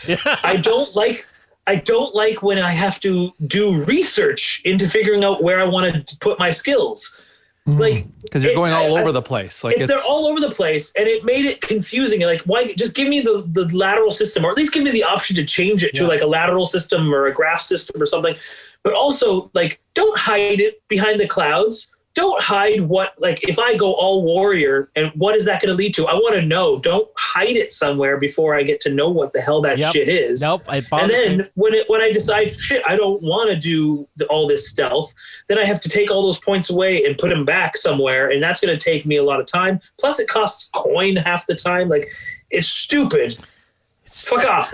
I don't like when I have to do research into figuring out where I want to put my skills. Like, because you're going all over the place. Like they're all over the place, and it made it confusing. Like, why just give me the lateral system, or at least give me the option to change it to like a lateral system or a graph system or something. But also, like, don't hide it behind the clouds. Don't hide what, like, if I go all warrior and what is that going to lead to? I want to know. Don't hide it somewhere before I get to know what the hell that shit is. Nope. And then when I decide, shit, I don't want to do all this stealth, then I have to take all those points away and put them back somewhere. And that's going to take me a lot of time. Plus it costs coin half the time. Like, it's stupid. Fuck off.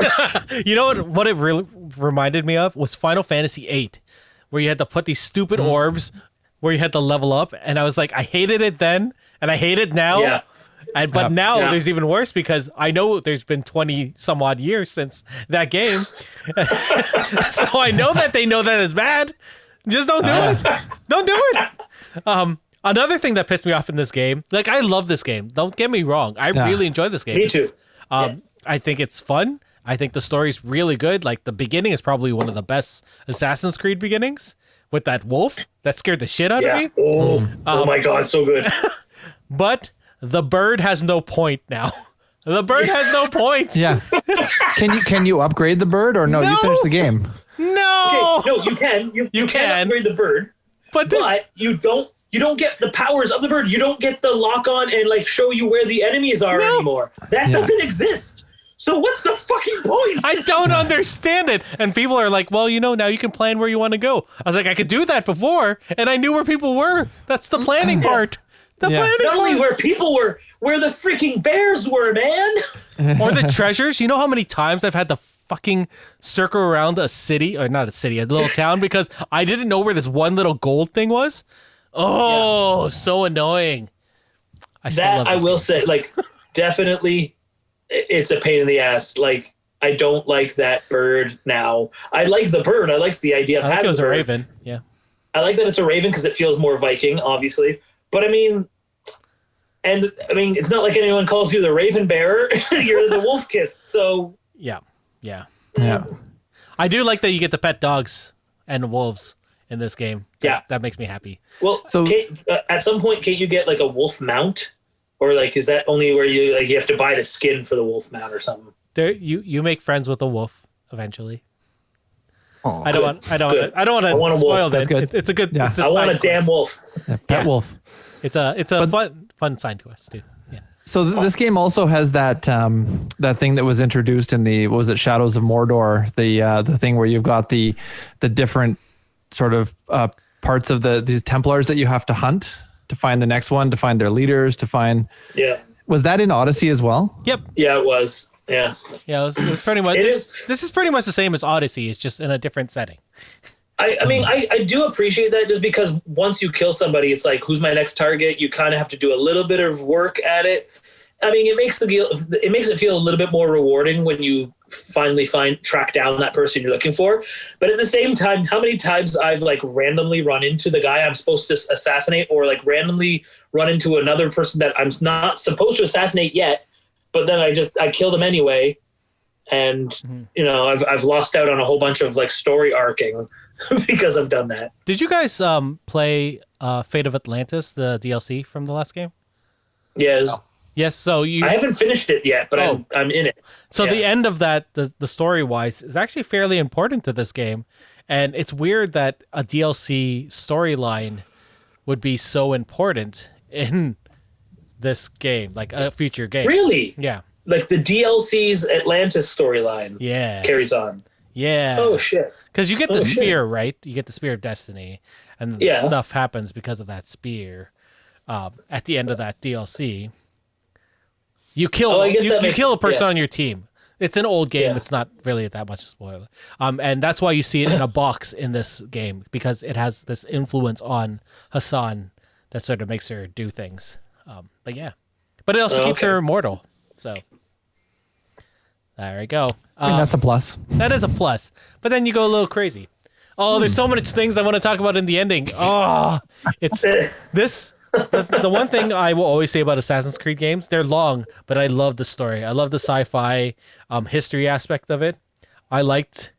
You know what it really reminded me of was Final Fantasy VIII, where you had to put these stupid orbs where you had to level up, and I was like, I hated it then, and I hate it now. Yeah. But now there's even worse because I know there's been 20 some odd years since that game. So I know that they know that it's bad. Just don't do it. Don't do it. Another thing that pissed me off in this game, like I love this game. Don't get me wrong. I really enjoy this game. Me too. I think it's fun. I think the story's really good. Like the beginning is probably one of the best Assassin's Creed beginnings. With that wolf that scared the shit out of me. Oh my God, so good. But the bird has no point now. The bird has no point. Yeah. Can you upgrade the bird or no? You finish the game. No. Okay, no, you can. You can upgrade the bird, but you don't get the powers of the bird. You don't get the lock on and like show you where the enemies are anymore. That doesn't exist. So what's the fucking point? I don't understand it. And people are like, well, you know, now you can plan where you want to go. I was like, I could do that before, and I knew where people were. That's the planning part. Not only where people were, where the freaking bears were, man. Or the treasures. You know how many times I've had to fucking circle around a city, or not a city, a little town, because I didn't know where this one little gold thing was? Oh, so annoying. I will say, like, definitely... It's a pain in the ass. Like, I don't like that bird now. I like the bird. I like the idea of having it was a bird. raven. Yeah. I like that it's a raven because it feels more Viking, obviously. But I mean, it's not like anyone calls you the Raven Bearer. You're the Wolf Kiss. So yeah. I do like that you get the pet dogs and wolves in this game. Yeah, that makes me happy. Well, so at some point, can't you get like a wolf mount, or like is that only where you have to buy the skin for the wolf mount or something? There, you make friends with a wolf eventually. Oh, I don't want to spoil that. It's a good. Yeah. It's a I want a damn wolf. Pet wolf. It's a fun sign quest too. Yeah. So this game also has that that thing that was introduced in the Shadows of Mordor, the thing where you've got the different sort of parts of these Templars that you have to hunt to find the next one, to find their leaders, to find. Yeah. Was that in Odyssey as well? Yep. Yeah, it was. Yeah. Yeah, it was pretty much. This is pretty much the same as Odyssey. It's just in a different setting. I do appreciate that, just because once you kill somebody, it's like, who's my next target? You kind of have to do a little bit of work at it. I mean, it makes it feel a little bit more rewarding when you finally track down that person you're looking for. But at the same time, how many times I've like randomly run into the guy I'm supposed to assassinate, or like randomly run into another person that I'm not supposed to assassinate yet, but then I kill them anyway. And I've lost out on a whole bunch of like story arcing because I've done that. Did you guys play Fate of Atlantis, the DLC from the last game? Yes. Oh. Yes. So I haven't finished it yet, but I'm in it. So the end of that, the story wise, is actually fairly important to this game, and it's weird that a DLC storyline would be so important in this game, like a future game. Really? Yeah. Like the DLC's Atlantis storyline. Yeah. Carries on. Yeah. Oh shit. Because you get the spear, right? You get the spear of destiny, and stuff happens because of that spear. At the end of that DLC, you kill you kill a person on your team. It's an old game. It's not really that much spoiler. And that's why you see it in a box in this game, because it has this influence on Hassan that sort of makes her do things. But it also keeps her immortal. So there we go. I mean, that's a plus. That is a plus. But then you go a little crazy. Oh, there's so much things I want to talk about in the ending. Oh, it's this. The one thing I will always say about Assassin's Creed games, they're long, but I love the story. I love the sci-fi history aspect of it. I liked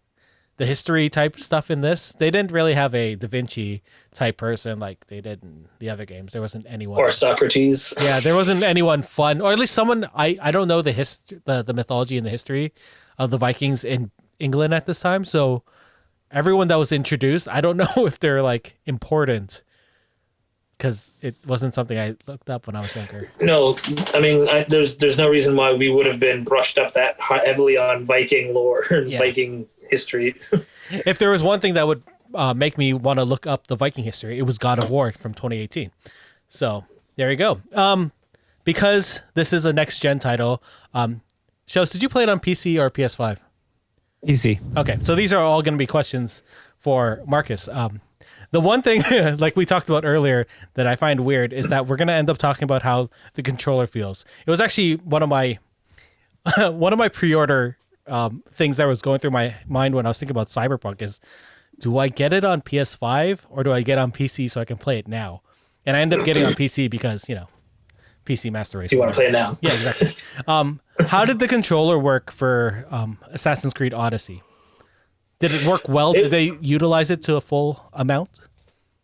the history type stuff in this. They didn't really have a Da Vinci type person like they did in the other games. There wasn't anyone. Or Socrates. Yeah, there wasn't anyone fun, or at least someone. I don't know the mythology and the history of the Vikings in England at this time. So everyone that was introduced, I don't know if they're like important, because it wasn't something I looked up when I was younger. No, I mean, there's no reason why we would have been brushed up that heavily on Viking lore and Viking history. If there was one thing that would make me want to look up the Viking history, it was God of War from 2018. So there you go. Because this is a next gen title. Shows, did you play it on PC or PS5? PC. Okay, so these are all going to be questions for Marcus. The one thing, like we talked about earlier, that I find weird is that we're going to end up talking about how the controller feels. It was actually one of my pre-order things that was going through my mind when I was thinking about Cyberpunk is, do I get it on PS5 or do I get it on PC so I can play it now? And I ended up getting it on PC because, PC Master Race. You want to play it now? Yeah, exactly. How did the controller work for Assassin's Creed Odyssey? Did it work well? Did they utilize it to a full amount?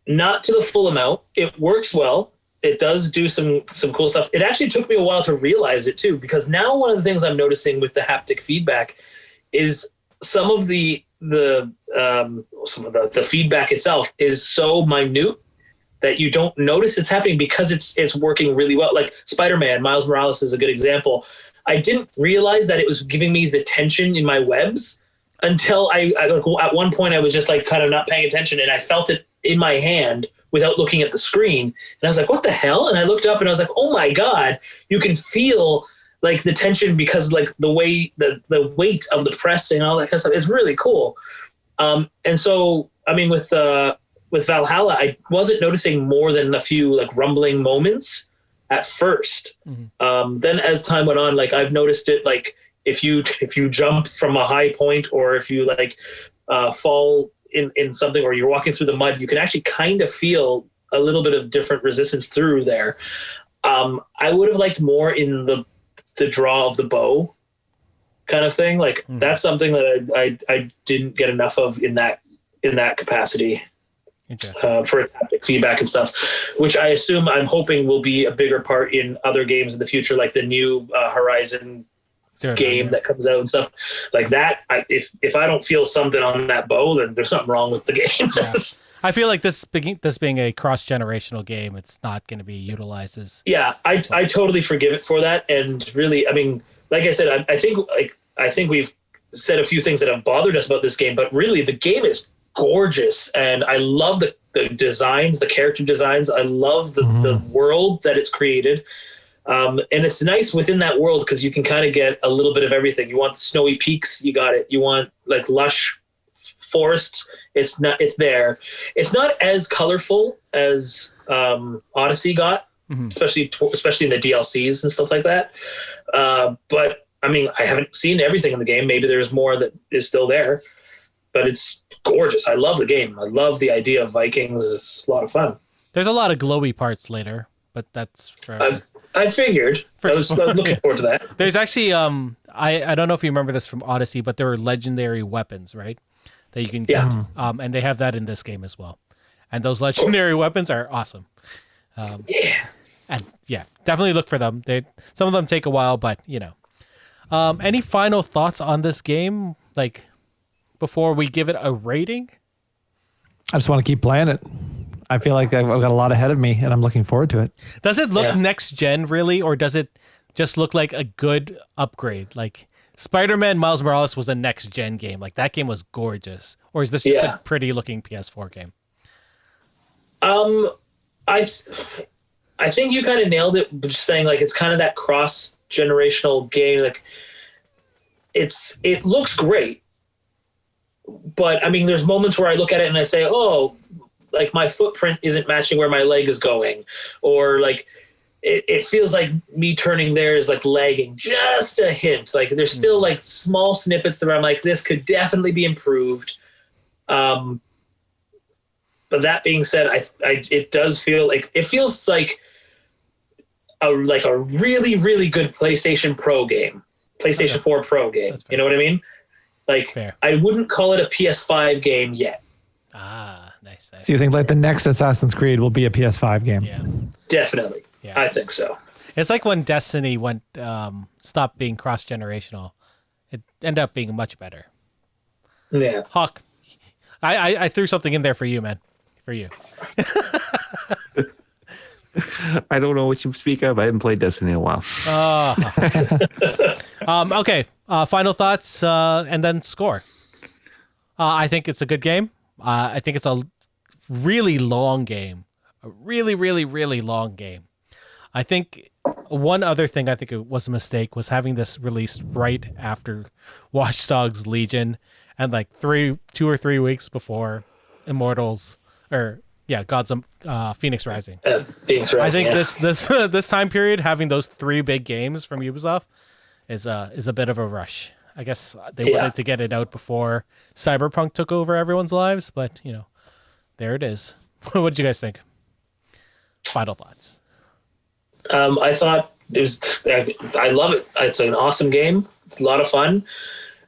Not to the full amount. It works well. It does do some cool stuff. It actually took me a while to realize it too, because now one of the things I'm noticing with the haptic feedback is some of the feedback itself is so minute that you don't notice it's happening because it's working really well. Like Spider-Man, Miles Morales is a good example. I didn't realize that it was giving me the tension in my webs until I at one point I was just like kind of not paying attention, and I felt it in my hand without looking at the screen. And I was like, what the hell? And I looked up and I was like, oh my God, you can feel like the tension because like the way the weight of the pressing and all that kind of stuff is really cool. And so, I mean, with Valhalla, I wasn't noticing more than a few like rumbling moments at first. Mm-hmm. Then as time went on, like I've noticed it, like if you jump from a high point or if you like fall in something, or you're walking through the mud, you can actually kind of feel a little bit of different resistance through there. I would have liked more in the draw of the bow kind of thing. Like that's something that I didn't get enough of in that capacity. For haptic feedback and stuff, which I'm hoping will be a bigger part in other games in the future, like the new Horizon game that comes out and stuff like that. If I don't feel something on that bow, then there's something wrong with the game. Yeah. I feel like this being a cross-generational game, it's not going to be utilized as. Yeah, I totally forgive it for that. And really, I mean, like I said, I think we've said a few things that have bothered us about this game, but really the game is gorgeous, and I love the designs, the character designs. I love the world that it's created, and it's nice within that world because you can kind of get a little bit of everything. You want snowy peaks, you got it. You want like lush forests, it's there. It's not as colorful as Odyssey got, especially in the DLCs and stuff like that. But I mean, I haven't seen everything in the game. Maybe there's more that is still there, but it's gorgeous. I love the game. I love the idea of Vikings. It's a lot of fun. There's a lot of glowy parts later, but that's for. I figured. I was looking forward to that. There's actually I don't know if you remember this from Odyssey, but there were legendary weapons, right? That you can get. And they have that in this game as well. And those legendary weapons are awesome. And definitely look for them. Some of them take a while, but you know. Any final thoughts on this game? Like, before we give it a rating? I just want to keep playing it. I feel like I've got a lot ahead of me, and I'm looking forward to it. Does it look next gen, really, or does it just look like a good upgrade? Like, Spider-Man Miles Morales was a next gen game. Like, that game was gorgeous. Or is this just a pretty looking PS4 game? I think you kind of nailed it, just saying like it's kind of that cross generational game. Like, it looks great. But I mean, there's moments where I look at it and I say, oh, like my footprint isn't matching where my leg is going. Or like, it feels like me turning there is like lagging just a hint. Like there's still like small snippets where I'm like, this could definitely be improved. But that being said, it does feel like, it feels like a really, really good PlayStation Pro game, PlayStation 4 Pro game. You know what I mean? Like, fair. I wouldn't call it a PS5 game yet. Nice. So you think like the next Assassin's Creed will be a PS5 game? Yeah, definitely. Yeah. I think so. It's like when Destiny stopped being cross-generational. It ended up being much better. Yeah. Hawk, I threw something in there for you, man. For you. I don't know what you speak of. I haven't played Destiny in a while. Okay. Final thoughts and then score. I think it's a good game. I think it's a really long game. A really, really, really long game. I think one other thing I think it was a mistake was having this released right after Watch Dogs Legion and like 2 or 3 weeks before Immortals Gods of Fenyx Rising. Fenyx Rising. I think this time period, having those 3 big games from Ubisoft is a bit of a rush. I guess they wanted to get it out before Cyberpunk took over everyone's lives, but there it is. What did you guys think? Final thoughts. I thought it was. I love it. It's an awesome game. It's a lot of fun.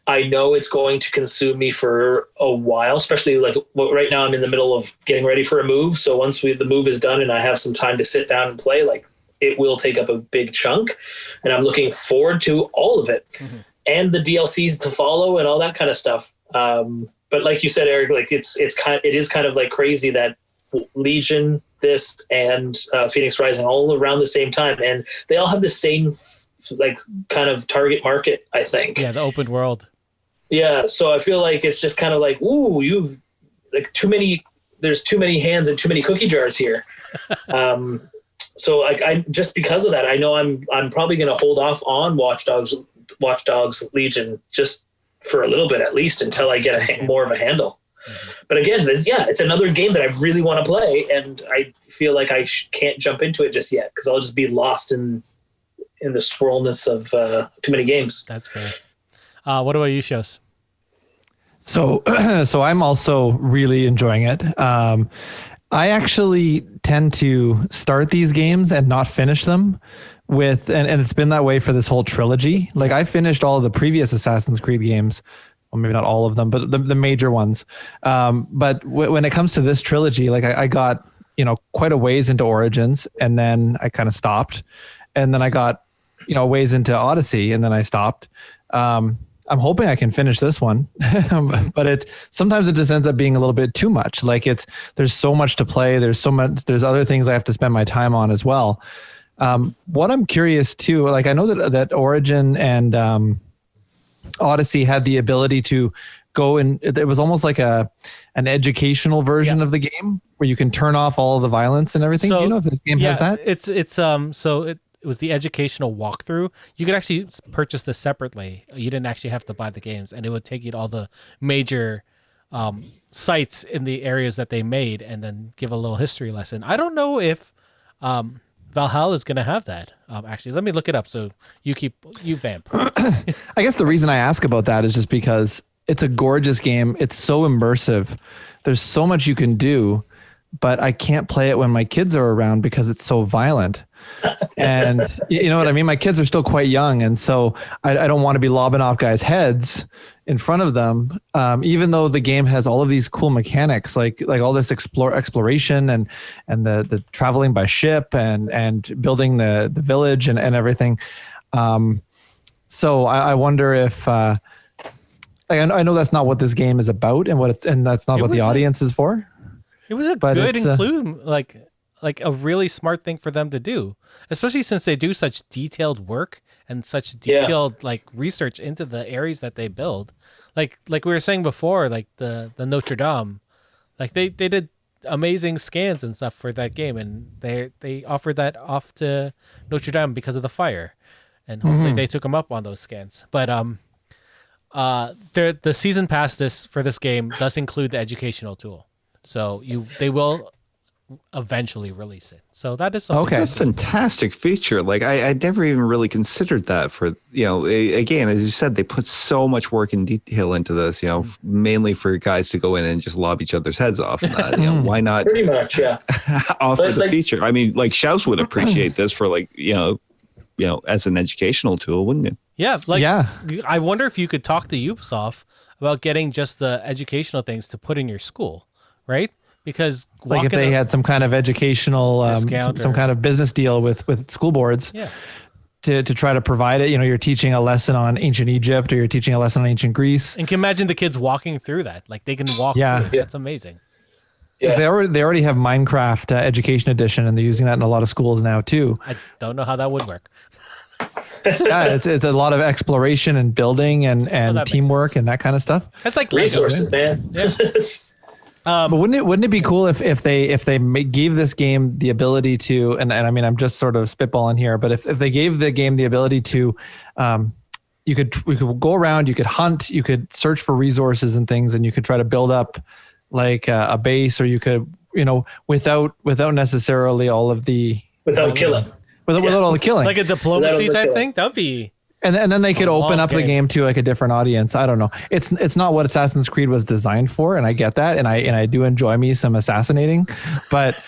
I know it's going to consume me for a while, especially like right now I'm in the middle of getting ready for a move. So once the move is done and I have some time to sit down and play, like it will take up a big chunk, and I'm looking forward to all of it and the DLCs to follow and all that kind of stuff. But like you said, Eric, like it is kind of like crazy that Legion, this and Fenyx Rising all around the same time, and they all have the same like kind of target market, I think. Yeah, the open world. Yeah, so I feel like it's just kind of like, ooh, there's too many hands and too many cookie jars here. So like I just because of that, I know I'm probably going to hold off on Watch Dogs Legion just for a little bit at least until I get more of a handle. But again, it's another game that I really want to play, and I feel like I can't jump into it just yet because I'll just be lost in the swirlness of too many games. That's fair. What about you, Shows? So, so I'm also really enjoying it. I actually tend to start these games and not finish them and it's been that way for this whole trilogy. Like I finished all of the previous Assassin's Creed games. Well, maybe not all of them, but the major ones. But when it comes to this trilogy, like I got, quite a ways into Origins and then I kind of stopped. And then I got, ways into Odyssey and then I stopped. I'm hoping I can finish this one, but sometimes it just ends up being a little bit too much. Like there's so much to play. There's other things I have to spend my time on as well. What I'm curious too, like I know that Origin and Odyssey had the ability to go and it was almost like an educational version of the game where you can turn off all of the violence and everything. Do you know if this game has that? It was the educational walkthrough. You could actually purchase this separately. You didn't actually have to buy the games, and it would take you to all the major sites in the areas that they made, and then give a little history lesson. I don't know if Valhalla is going to have that. Actually, let me look it up. So you vamp. I guess the reason I ask about that is just because it's a gorgeous game. It's so immersive. There's so much you can do, but I can't play it when my kids are around because it's so violent. And you know what I mean? My kids are still quite young. And so I don't want to be lobbing off guys' heads in front of them. Even though the game has all of these cool mechanics, like all this exploration and the traveling by ship and building the village and everything. So I wonder if, I know that's not what this game is about and that's not what the audience is for. It was a good include, like a really smart thing for them to do, especially since they do such detailed work and such detailed like research into the areas that they build. Like we were saying before, like the Notre Dame, like they did amazing scans and stuff for that game, and they offered that off to Notre Dame because of the fire, and hopefully they took them up on those scans. But the season pass for this game does include the educational tool, so they will eventually release it. So that is something. Okay, that's a fantastic feature. Like I never even really considered that for, again, as you said, they put so much work and detail into this, mainly for guys to go in and just lob each other's heads off. Why not? Pretty much, yeah. Offer the feature. I mean, like Shouse would appreciate this for as an educational tool, wouldn't it? Yeah. I wonder if you could talk to Ubisoft about getting just the educational things to put in your school, right? Because like if they had some kind of educational, some kind of business deal with school boards to try to provide it, you're teaching a lesson on ancient Egypt or you're teaching a lesson on ancient Greece. And can imagine the kids walking through that. Like they can walk through it. That's amazing. Yeah. They already have Minecraft Education Edition and they're using that in a lot of schools now too. I don't know how that would work. It's a lot of exploration and building and teamwork and that kind of stuff. That's like resources, man. Yeah. But wouldn't it be cool if they gave this game the ability to, and I mean, I'm just sort of spitballing here, but if they gave the game the ability to, we could go around, you could hunt, you could search for resources and things, and you could try to build up like a base, or you could, without necessarily all of the killing, without all the killing, like a diplomacy type thing. That'd be. And then they could open up the game to like a different audience. I don't know. It's not what Assassin's Creed was designed for, and I get that, and I do enjoy me some assassinating, but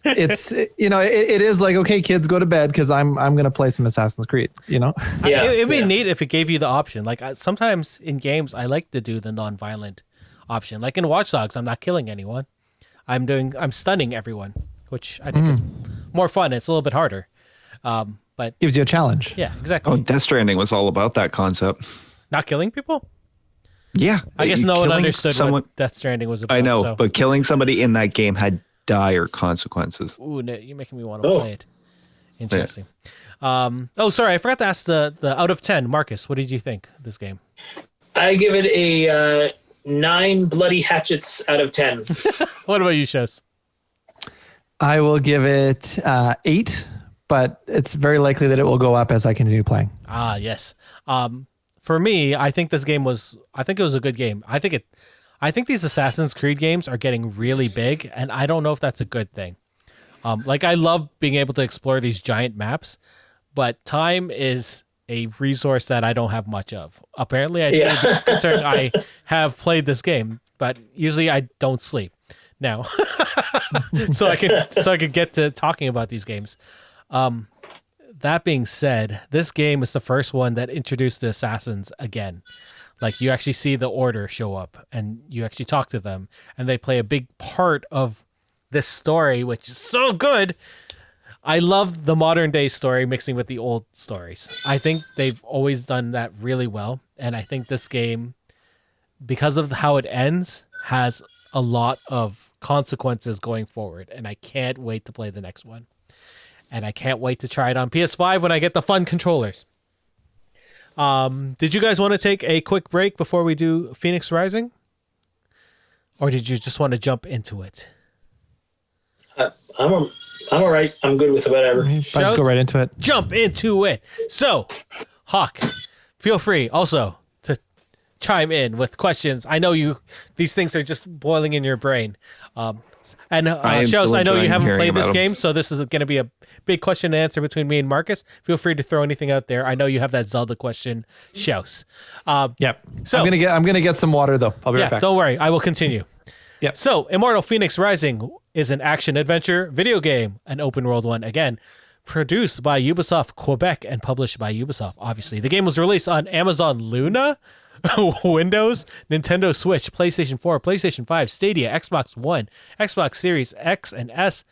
it's it is like, okay, kids, go to bed because I'm gonna play some Assassin's Creed. It'd be neat if it gave you the option. Like sometimes in games, I like to do the non-violent option. Like in Watch Dogs, I'm not killing anyone. I'm stunning everyone, which I think is more fun. It's a little bit harder. But gives you a challenge. Yeah, exactly. Oh, Death Stranding was all about that concept. Not killing people? Yeah. I guess no one understood what Death Stranding was about. I know, but killing somebody in that game had dire consequences. Ooh, no, you're making me want to play it. Interesting. Yeah. Sorry, I forgot to ask the out of 10. Marcus, what did you think of this game? I give it a 9 bloody hatchets out of 10. What about you, Shes? I will give it 8. But it's very likely that it will go up as I continue playing. Ah, yes. For me, I think it was a good game. I think these Assassin's Creed games are getting really big, and I don't know if that's a good thing. I love being able to explore these giant maps, but time is a resource that I don't have much of. Apparently, I do. Considering I have played this game, but usually I don't sleep now, so I could get to talking about these games. That being said, this game is the first one that introduced the assassins again. Like, you actually see the Order show up, and you actually talk to them, and they play a big part of this story, which is so good. I love the modern day story mixing with the old stories. I think they've always done that really well, and I think this game, because of how it ends, has a lot of consequences going forward, and I can't wait to play the next one. And I can't wait to try it on PS5 when I get the fun controllers. Did you guys want to take a quick break before we do Fenyx Rising? Or did you just want to jump into it? I'm all right. I'm good with whatever. Let's go right into it. Jump into it. So, Hawk, feel free also to chime in with questions. I know these things are just boiling in your brain. And Shows, I know you haven't played this game, so this is going to be a big question and answer between me and Marcus. Feel free to throw anything out there. I know you have that Zelda question, Shows. Yep. So I'm gonna get some water though. I'll be right back. Don't worry, I will continue. Yep. So, Immortal Fenyx Rising is an action-adventure video game, an open-world one, again, produced by Ubisoft Quebec and published by Ubisoft, obviously. The game was released on Amazon Luna, Windows, Nintendo Switch, PlayStation 4, PlayStation 5, Stadia, Xbox One, Xbox Series X and S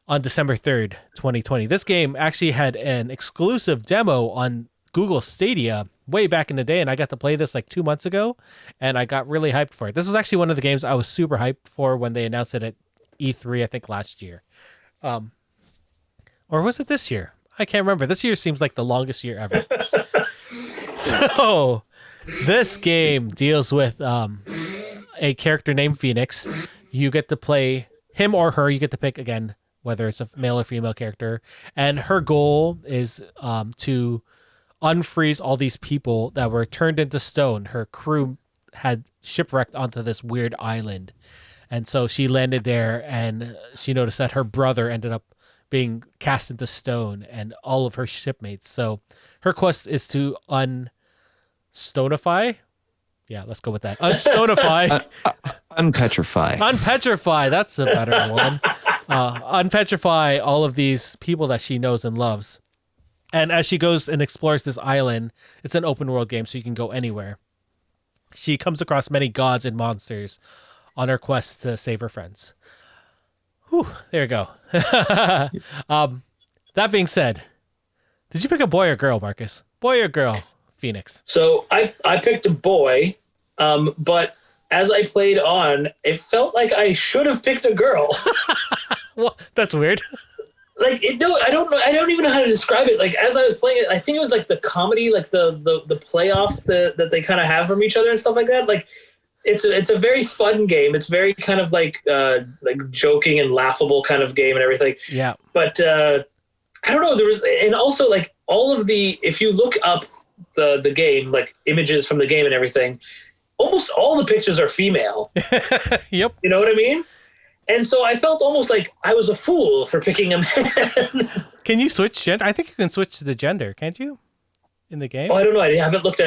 on December 3rd, 2020. This game actually had an exclusive demo on Google Stadia way back in the day, and I got to play this like 2 months ago, and I got really hyped for it. This was actually one of the games I was super hyped for when they announced it at E3, I think last year. Or was it this year? I can't remember. This year seems like the longest year ever. So, this game deals with a character named Fenyx. You get to play him or her. You get to pick, again, whether it's a male or female character. And her goal is to unfreeze all these people that were turned into stone. Her crew had shipwrecked onto this weird island. And so she landed there, and she noticed that her brother ended up being cast into stone, and all of her shipmates. So her quest is to unstonify. Yeah, let's go with that. Unstonify. Unpetrify. Unpetrify. That's a better one. Unpetrify all of these people that she knows and loves. And as she goes and explores this island, it's an open world game, so you can go anywhere. She comes across many gods and monsters on her quest to save her friends. Whew, there you go. That being said, did you pick a boy or girl, Marcus? Boy or girl, Fenyx? So I picked a boy, but as I played on, it felt like I should have picked a girl. Well, that's weird. Like, no, I don't know. I don't even know how to describe it. Like, as I was playing it, I think it was like the comedy, like the playoff that they kind of have from each other and stuff like that. Like, it's a very fun game. It's very kind of like joking and laughable kind of game and everything. Yeah. But I don't know. There was, and also like all of the, if you look up the game, like images from the game and everything, almost all the pictures are female. Yep. You know what I mean? And so I felt almost like I was a fool for picking a man. Can you switch gender? I think you can switch the gender, can't you? In the game? Oh, I don't know. I haven't looked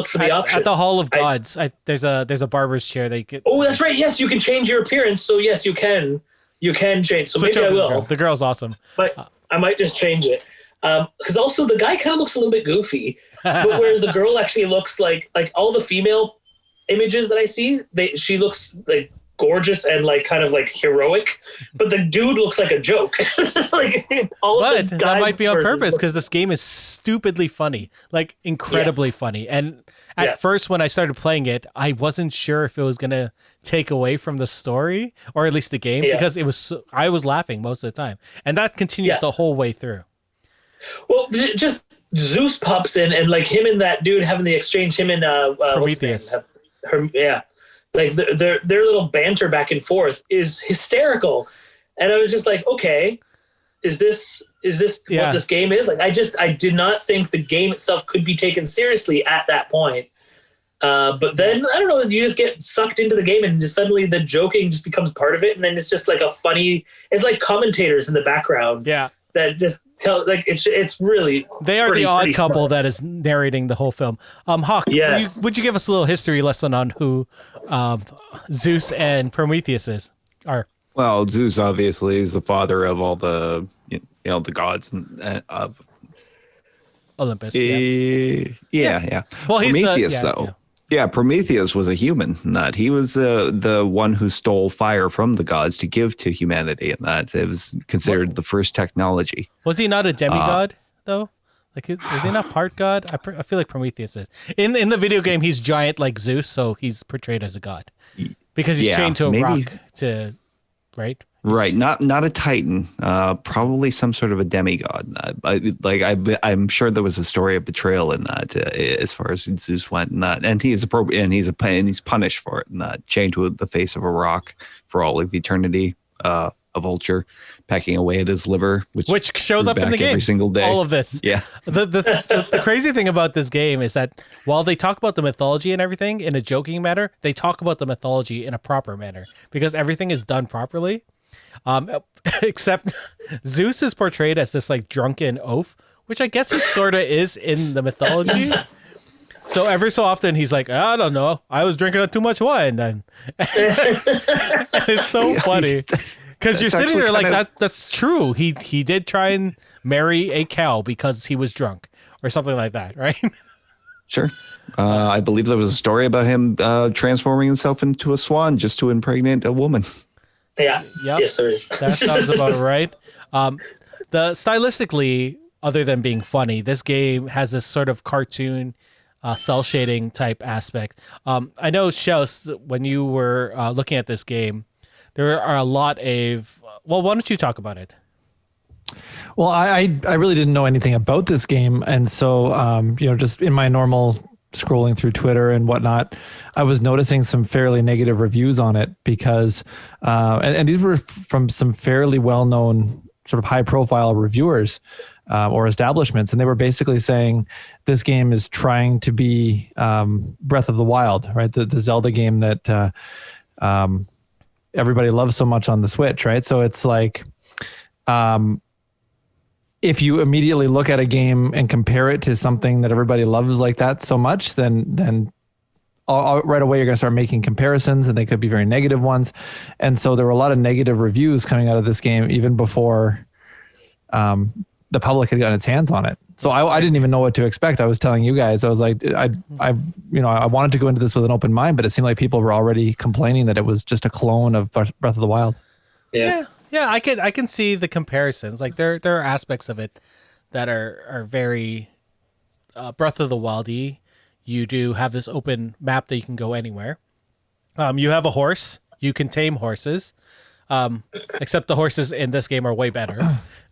for the option. At the Hall of Gods, there's a barber's chair that you get. Oh, that's right. Yes, you can change your appearance. So yes, you can. You can change. So Switch maybe I will. The girl's awesome. But I might just change it. Because also the guy kind of looks a little bit goofy. But whereas the girl actually looks like all the female images that I see, she looks like gorgeous and like kind of like heroic, but the dude looks like a joke. Like but that might be on purpose because this game is stupidly funny, like incredibly funny. And at first when I started playing it, I wasn't sure if it was gonna take away from the story or at least the game because I was laughing most of the time, and that continues the whole way through. Well, just Zeus pops in and like him and that dude having the exchange, him and Prometheus. Like their little banter back and forth is hysterical. And I was just like, okay, is this what this game is? Like, I did not think the game itself could be taken seriously at that point. But then I don't know, you just get sucked into the game and just suddenly the joking just becomes part of it. And then it's just like it's like commentators in the background. Yeah. that just tell like it's really they are the odd couple that is narrating the whole film. Hawk, yes. would you give us a little history lesson on who Zeus and Prometheus are? Well, Zeus obviously is the father of all the the gods of Olympus. Yeah. Well, he's Prometheus though. Yeah, Prometheus was a human. Not he was the one who stole fire from the gods to give to humanity, and that it was considered the first technology. Was he not a demigod though? Like, is he not part god? I feel like Prometheus is. In the video game, he's giant like Zeus, so he's portrayed as a god because he's chained to a rock to, right? Right, not a Titan, probably some sort of a demigod. I'm sure there was a story of betrayal in that, as far as Zeus went, and he's punished for it, and chained to the face of a rock for all of eternity. A vulture pecking away at his liver, which shows up in the game every single day. All of this, yeah. The crazy thing about this game is that while they talk about the mythology and everything in a joking manner, they talk about the mythology in a proper manner because everything is done properly. Except Zeus is portrayed as this like drunken oaf, which I guess he sort of is in the mythology. So every so often he's like, I don't know, I was drinking too much wine then. And it's so funny because you're sitting there like that's true. He did try and marry a cow because he was drunk or something like that, right? Sure. I believe there was a story about him transforming himself into a swan just to impregnate a woman. Yeah. Yep. Yes, there is. That sounds about right. The stylistically, other than being funny, this game has this sort of cartoon, cell shading type aspect. I know, Shells, when you were looking at this game, there are a lot of. Well, why don't you talk about it? Well, I really didn't know anything about this game, and so just in my normal scrolling through Twitter and whatnot, I was noticing some fairly negative reviews on it because, and these were from some fairly well-known sort of high-profile reviewers or establishments, and they were basically saying this game is trying to be Breath of the Wild, right? The Zelda game that everybody loves so much on the Switch, right? So it's like, if you immediately look at a game and compare it to something that everybody loves like that so much, then right away you're going to start making comparisons, and they could be very negative ones. And so there were a lot of negative reviews coming out of this game even before the public had gotten its hands on it. So I didn't even know what to expect. I was telling you guys, I was like, I wanted to go into this with an open mind, but it seemed like people were already complaining that it was just a clone of Breath of the Wild. Yeah. Yeah, I can see the comparisons. Like there are aspects of it that are very Breath of the Wild-y. You do have this open map that you can go anywhere. You have a horse. You can tame horses. Except the horses in this game are way better.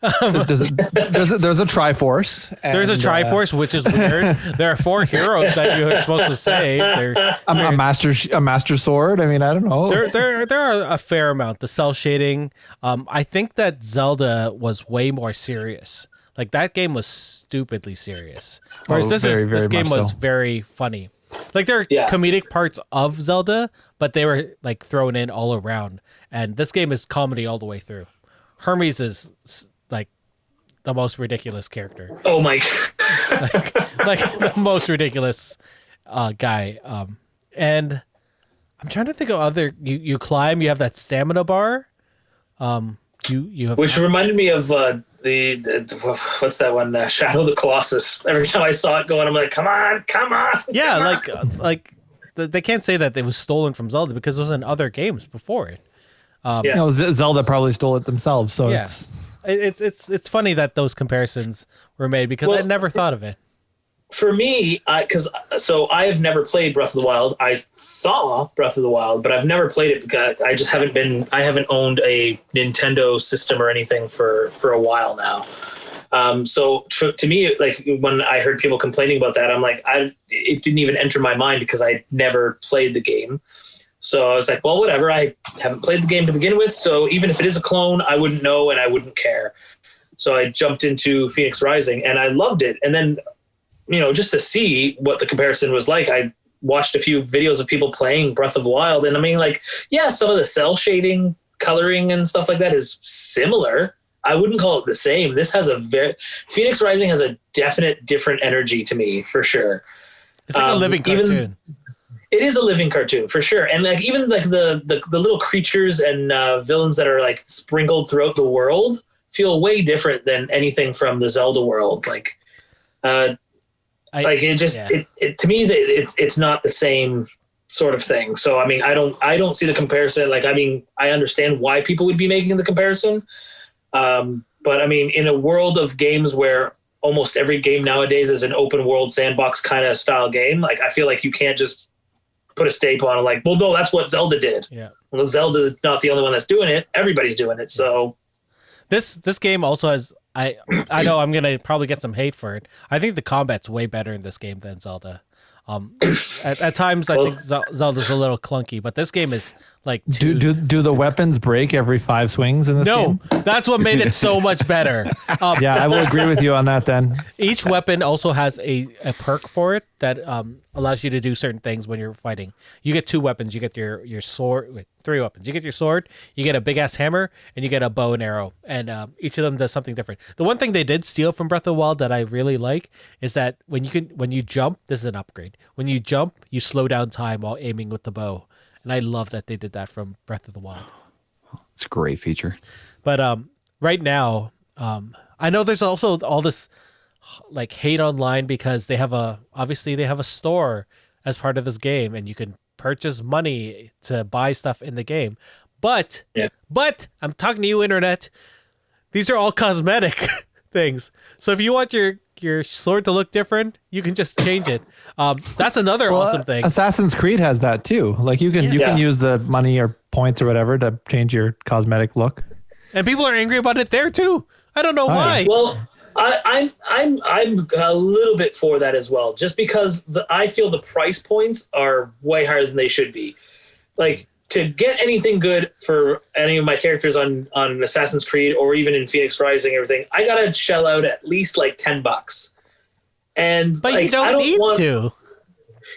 There's a Triforce. There's a Triforce, which is weird. There are 4 heroes that you're supposed to save. A master sword. I mean, I don't know. There are a fair amount. The cell shading. I think that Zelda was way more serious. Like that game was stupidly serious. Whereas this game was very funny. Like there are comedic parts of Zelda, but they were like thrown in all around. And this game is comedy all the way through. Hermes is like the most ridiculous character. Oh my! like the most ridiculous guy. And I'm trying to think of other. You climb. You have that stamina bar. You have which reminded me of the what's that one? Shadow of the Colossus. Every time I saw it going, I'm like, come on! Yeah, like they can't say that it was stolen from Zelda because it was in other games before it. Zelda probably stole it themselves. So yeah. It's funny that those comparisons were made because I never thought of it. For me, because I have never played Breath of the Wild. I saw Breath of the Wild, but I've never played it because I just haven't owned a Nintendo system or anything for a while now. So to me, like when I heard people complaining about that, I'm like, it didn't even enter my mind because I never played the game. So I was like, well, whatever. I haven't played the game to begin with. So even if it is a clone, I wouldn't know and I wouldn't care. So I jumped into Fenyx Rising and I loved it. And then, just to see what the comparison was like, I watched a few videos of people playing Breath of the Wild. And I mean, like, yeah, some of the cell shading, coloring and stuff like that is similar. I wouldn't call it the same. This has Fenyx Rising has a definite different energy to me, for sure. It's like a living cartoon. It is a living cartoon for sure. And like, even like the little creatures and villains that are like sprinkled throughout the world feel way different than anything from the Zelda world. Like, to me, it's not the same sort of thing. So, I mean, I don't see the comparison. Like, I mean, I understand why people would be making the comparison. But I mean, in a world of games where almost every game nowadays is an open world sandbox kind of style game, like, I feel like you can't just put a staple on it like, well, no, that's what Zelda did. Yeah. Well, Zelda's not the only one that's doing it. Everybody's doing it. So this game also has, I know I'm going to probably get some hate for it. I think the combat's way better in this game than Zelda. At times, I think Zelda's a little clunky, but this game is like. Do the weapons break every 5 swings in this game? No, that's what made it so much better. Yeah, I will agree with you on that. Then each weapon also has a perk for it that allows you to do certain things when you're fighting. You get 2 weapons. You get your sword. Wait, 3 weapons. You get your sword. You get a big ass hammer, and you get a bow and arrow. And each of them does something different. The one thing they did steal from Breath of the Wild that I really like is that when you jump, this is an upgrade. When you jump, you slow down time while aiming with the bow. And I love that they did that from Breath of the Wild. It's a great feature. But right now, I know there's also all this like hate online because they have a store as part of this game, and you can purchase money to buy stuff in the game. But I'm talking to you, internet. These are all cosmetic things. So if you want your sword to look different, you can just change it. That's another awesome thing. Assassin's Creed has that too. Like you can use the money or points or whatever to change your cosmetic look. And people are angry about it there too. I don't know why. Well, I'm a little bit for that as well, just because I feel the price points are way higher than they should be. Like, to get anything good for any of my characters on Assassin's Creed or even in Fenyx Rising, everything, I gotta shell out at least like $10. But like, you don't need to.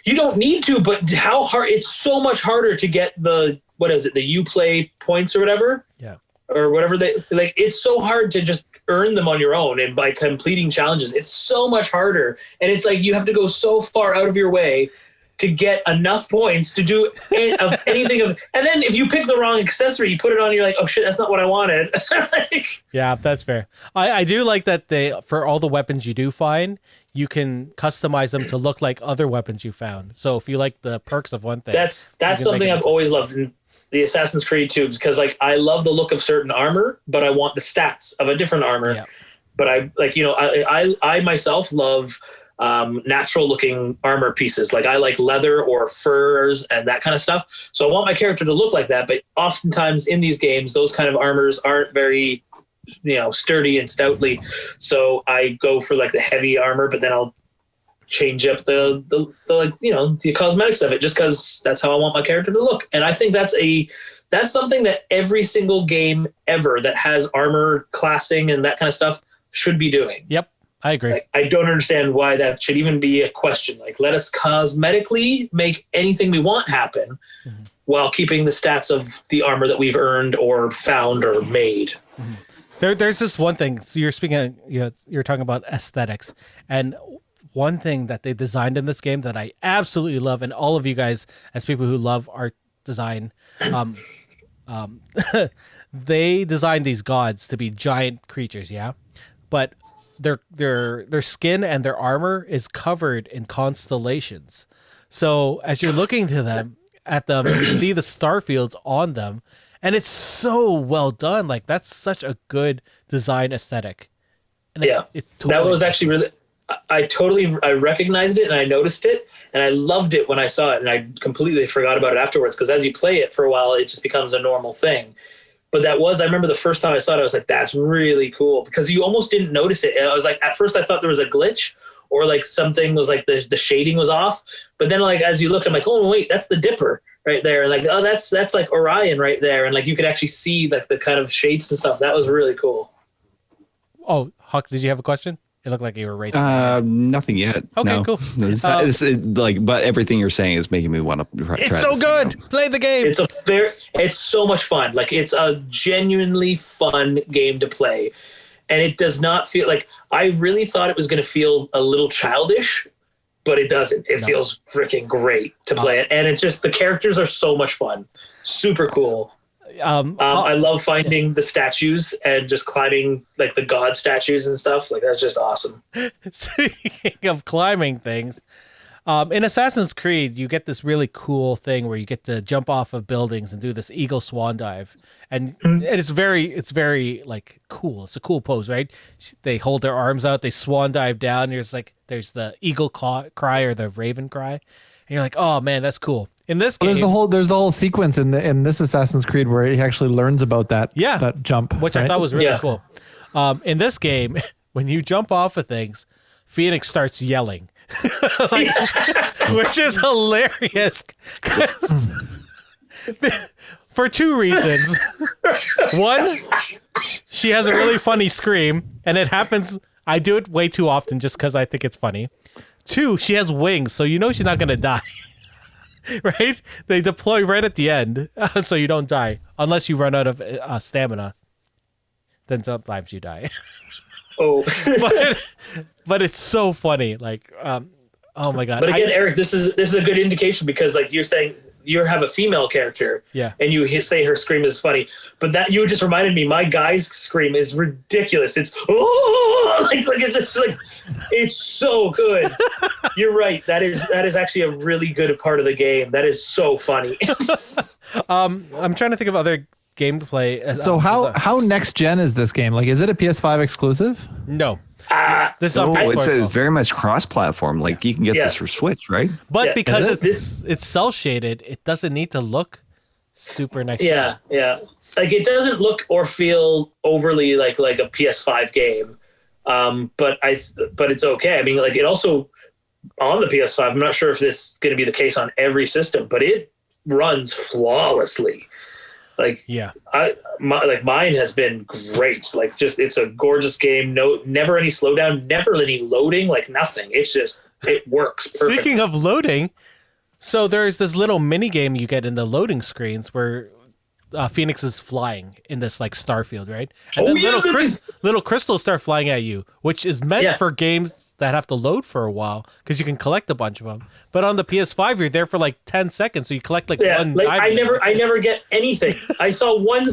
You don't need to, but how hard? It's so much harder to get the Uplay points or whatever. Yeah. Or whatever they like. It's so hard to just earn them on your own, and by completing challenges, it's so much harder. And it's like you have to go so far out of your way to get enough points to do anything of. And then if you pick the wrong accessory, you put it on, you're like, oh shit, that's not what I wanted. Yeah, that's fair. I do like that for all the weapons you do find, you can customize them to look like other weapons you found. So if you like the perks of one thing, that's something I've always loved in the Assassin's Creed too, because like I love the look of certain armor, but I want the stats of a different armor. Yeah. But I myself love natural looking armor pieces. Like I like leather or furs and that kind of stuff. So I want my character to look like that. But oftentimes in these games, those kind of armors aren't very, sturdy and stoutly. So I go for like the heavy armor, but then I'll change up the cosmetics of it just because that's how I want my character to look. And I think that's something that every single game ever that has armor classing and that kind of stuff should be doing. Yep. I agree. Like, I don't understand why that should even be a question. Like, let us cosmetically make anything we want happen while keeping the stats of the armor that we've earned or found or made. There's this one thing. So you're talking about aesthetics, and one thing that they designed in this game that I absolutely love, and all of you guys as people who love art design, they designed these gods to be giant creatures, yeah, but their skin and their armor is covered in constellations. So as you're looking at them, you see the star fields on them, and it's so well done. Like that's such a good design aesthetic. And it totally, that was actually really. I recognized it and I noticed it and I loved it when I saw it, and I completely forgot about it afterwards, because as you play it for a while, it just becomes a normal thing. But I remember the first time I saw it, I was like, that's really cool, because you almost didn't notice it. And I was like, at first I thought there was a glitch or like something was like the shading was off. But then like, as you looked, I'm like, oh wait, that's the Dipper right there. Like, oh, that's like Orion right there. And like, you could actually see like the kind of shapes and stuff. That was really cool. Oh, Huck, did you have a question? It looked like you were racing. Nothing yet. Okay, no. cool. But everything you're saying is making me want to try. It's so good. Play the game. It's so much fun. Like, it's a genuinely fun game to play, and it does not feel like, I really thought it was going to feel a little childish, but it doesn't. It feels freaking great to play it, and it's just, the characters are so much fun. Super cool. I love finding the statues and just climbing like the god statues and stuff. Like, that's just awesome. Speaking of climbing things, in Assassin's Creed, you get this really cool thing where you get to jump off of buildings and do this eagle swan dive, and it's very like cool. It's a cool pose, right? They hold their arms out, they swan dive down. There's the eagle cry or the raven cry, and you're like, oh man, that's cool. In this game, there's the whole sequence in this Assassin's Creed where he actually learns about that jump, which I thought was really cool. In this game, when you jump off of things, Fenyx starts yelling, which is hilarious. For two reasons. One, she has a really funny scream, and it happens. I do it way too often just because I think it's funny. Two, she has wings, so you know she's not going to die. Right? They deploy right at the end, so you don't die. Unless you run out of stamina. Then sometimes you die. Oh. but it's so funny. Like, oh my God. But again, Eric, this is a good indication, because like you're saying, you have a female character, and you say her scream is funny, but that you just reminded me, my guy's scream is ridiculous. It's like it's just like, it's so good. You're right. That is actually a really good part of the game. That is so funny. I'm trying to think of other gameplay. So how next gen is this game? Like, is it a PS5 exclusive? No. This it's very much cross-platform. Like, you can get this for Switch, right? But because it's cell shaded, it doesn't need to look super next gen. Yeah. Like, it doesn't look or feel overly like a PS5 game. But it's okay. I mean, like, it also on the PS5. I'm not sure if this is going to be the case on every system, but it runs flawlessly. Like, mine has been great. Like, just, it's a gorgeous game. Never any slowdown, never any loading, like nothing. It's just, it works perfect. Speaking of loading, so there's this little mini game you get in the loading screens where Fenyx is flying in this like starfield, right? And then little crystals start flying at you, which is meant for games that have to load for a while because you can collect a bunch of them. But on the PS5, you're there for like 10 seconds, so you collect one. Like, I never get anything. I saw one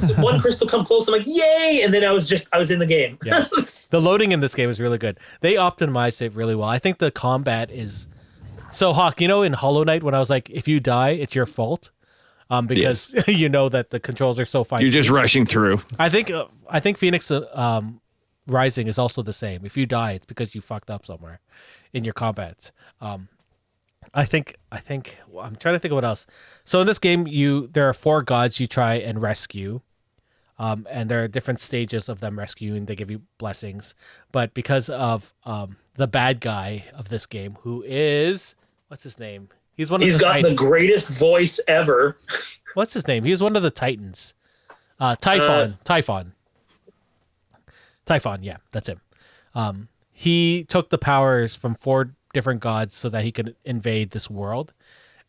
crystal come close. I'm like, yay! And then I was in the game. Yeah. The loading in this game is really good. They optimized it really well. I think the combat is so, Hawk. You know, in Hollow Knight, when I was like, if you die, it's your fault. Because you know that the controls are so fine. You're just rushing through. I think Fenyx Rising is also the same. If you die, it's because you fucked up somewhere in your combats. I think I'm trying to think of what else. So in this game, there are 4 gods you try and rescue, and there are different stages of them rescuing. They give you blessings, but because of the bad guy of this game, who is, what's his name? He's got the greatest voice ever. What's his name? He was one of the Titans. Typhon. Yeah, that's him. He took the powers from 4 different gods so that he could invade this world.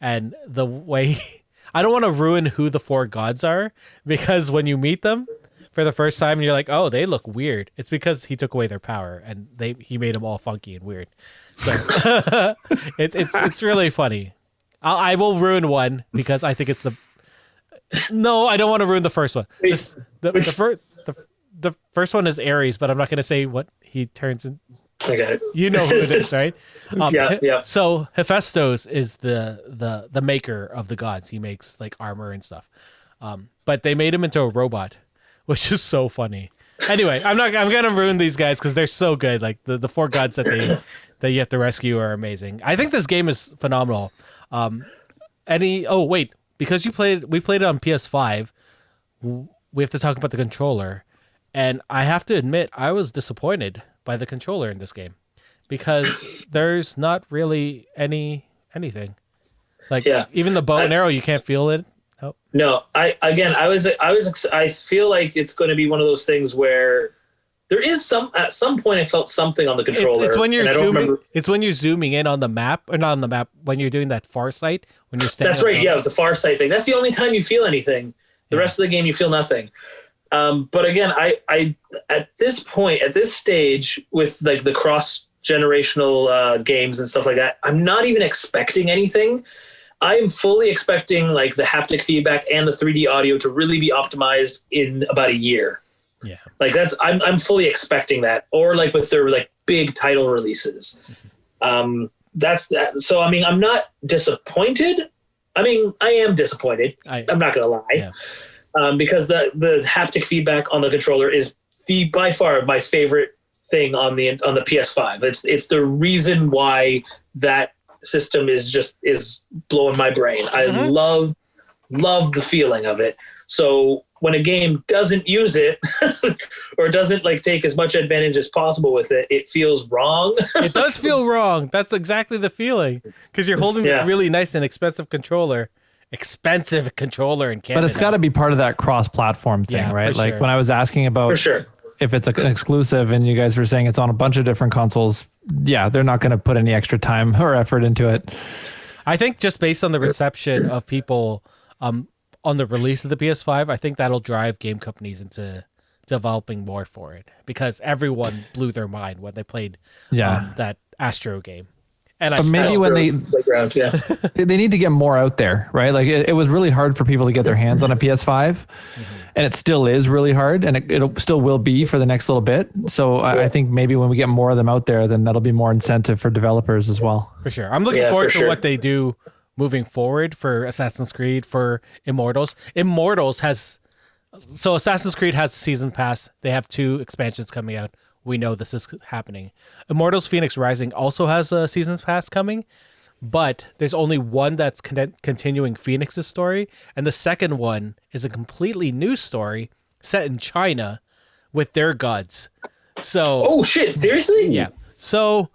And the way... I don't want to ruin who the 4 gods are, because when you meet them for the first time, you're like, oh, they look weird. It's because he took away their power, and he made them all funky and weird. So it's really funny. I will ruin one because I think it's the... No, I don't want to ruin the first one. The first one is Ares, but I'm not going to say what he turns in. I got it. You know who it is, right? Yeah. So Hephaestus is the maker of the gods. He makes like armor and stuff. But they made him into a robot, which is so funny. Anyway, I'm gonna ruin these guys because they're so good. Like the 4 gods that you have to rescue are amazing. I think this game is phenomenal. Because we played it on PS5, we have to talk about the controller. And I have to admit, I was disappointed by the controller in this game because there's not really anything. Like, even the bow and arrow, you can't feel it. Oh. No, I feel like it's going to be one of those things where There is at some point I felt something on the controller. It's when you're zooming. It's when you're zooming in on the map, or not on the map. When you're doing that far sight, when you're standing. That's right. Yeah, the far sight thing. That's the only time you feel anything. The rest of the game, you feel nothing. But again, I at this point, at this stage, with like the cross generational games and stuff like that, I'm not even expecting anything. I am fully expecting like the haptic feedback and the 3D audio to really be optimized in about a year. Yeah, like I'm fully expecting that, or like with their like big title releases. That's that. So I mean, I'm not disappointed. I mean, I am disappointed. I'm not gonna lie, because the haptic feedback on the controller is by far my favorite thing on the PS5. It's the reason why that system is blowing my brain. I love the feeling of it. So when a game doesn't use it or doesn't like take as much advantage as possible with it, it feels wrong. It does feel wrong. That's exactly the feeling, because you're holding this really nice and expensive controller in Canada. But it's got to be part of that cross-platform thing, right? Like when I was asking about if it's an exclusive and you guys were saying it's on a bunch of different consoles, they're not going to put any extra time or effort into it. I think just based on the reception of people on the release of the PS5, I think that'll drive game companies into developing more for it, because everyone blew their mind when they played that Astro game. And but maybe when they need to get more out there, right? Like it was really hard for people to get their hands on a PS5, and it still is really hard, and it still will be for the next little bit. So I think maybe when we get more of them out there, then that'll be more incentive for developers as well. For sure. I'm looking forward to what they do moving forward for Assassin's Creed, for Immortals. Assassin's Creed has a season pass. They have 2 expansions coming out. We know this is happening. Immortals Fenyx Rising also has a season pass coming, but there's only one that's continuing Phoenix's story, and the second one is a completely new story set in China with their gods. So, oh shit, seriously? Yeah. So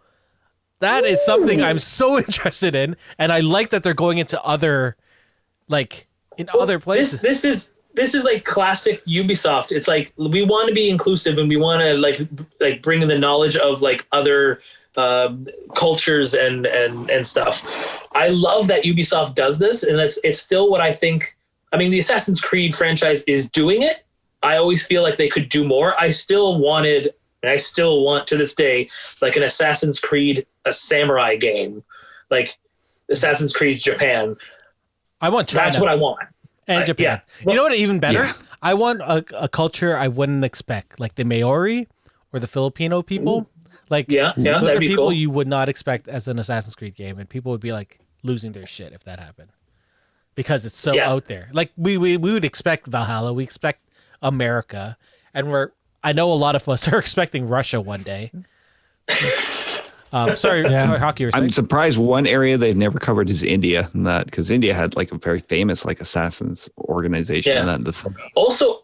that is something I'm so interested in, and I like that they're going into other places. This is like classic Ubisoft. It's like we want to be inclusive, and we want to like bring in the knowledge of like other cultures and stuff. I love that Ubisoft does this, and it's still what I think. I mean, the Assassin's Creed franchise is doing it. I always feel like they could do more. I still wanted, and I still want to this day, like an Assassin's Creed, a samurai game, like Assassin's Creed Japan. I want China. That's what I want. And Japan. You know what? Even better. Yeah. I want a culture I wouldn't expect, like the Maori or the Filipino people. Like, those are people you would not expect as an Assassin's Creed game, and people would be like losing their shit if that happened, because it's so out there. Like we would expect Valhalla, we expect America, and I know a lot of us are expecting Russia one day. Sorry, Hockey. I'm surprised one area they've never covered is India, and that because India had like a very famous like assassins organization. Yeah. Also,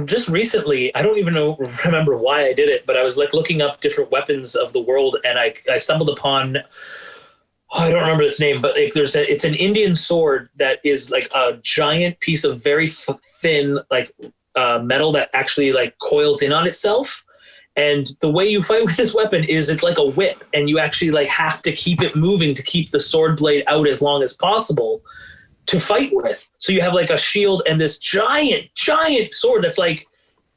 just recently, I don't even remember why I did it, but I was like looking up different weapons of the world, and I stumbled upon. I don't remember its name, but like it's an Indian sword that is like a giant piece of very thin like metal that actually like coils in on itself. And the way you fight with this weapon is it's like a whip, and you actually like have to keep it moving to keep the sword blade out as long as possible to fight with. So you have like a shield and this giant sword that's like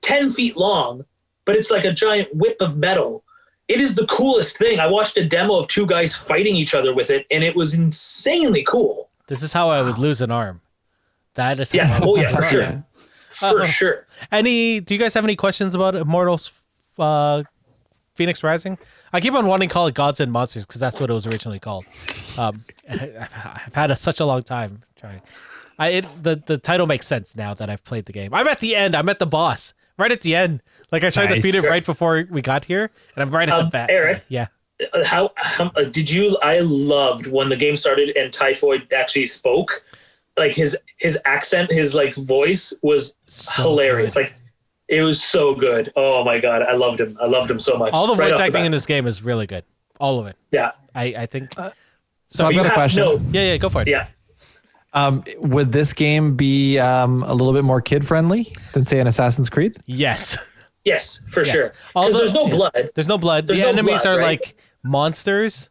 10 feet long, but it's like a giant whip of metal. It is the coolest thing. I watched a demo of 2 guys fighting each other with it, and it was insanely cool. This is how I would lose an arm. That is for sure. For sure. Do you guys have any questions about Immortals Fenyx Rising? I keep on wanting to call it Gods and Monsters because that's what it was originally called. I've had such a long time trying. The title makes sense now that I've played the game. I'm at the end. I'm at the boss. Right at the end. Like I tried to beat it right before we got here, and I'm right at the back. Eric, how did you? I loved when the game started and Typhoid actually spoke. Like his accent, his like voice was so hilarious. Good. Like. It was so good. Oh my God. I loved him. I loved him so much. All the voice acting in this game is really good. All of it. Yeah. I think. So I've got a question. Yeah, go for it. Yeah. Would this game be a little bit more kid friendly than say an Assassin's Creed? Yes. Yes, for Yes. sure. Because Although- there's no blood. There's no blood. There's the no enemies blood, are right? like monsters.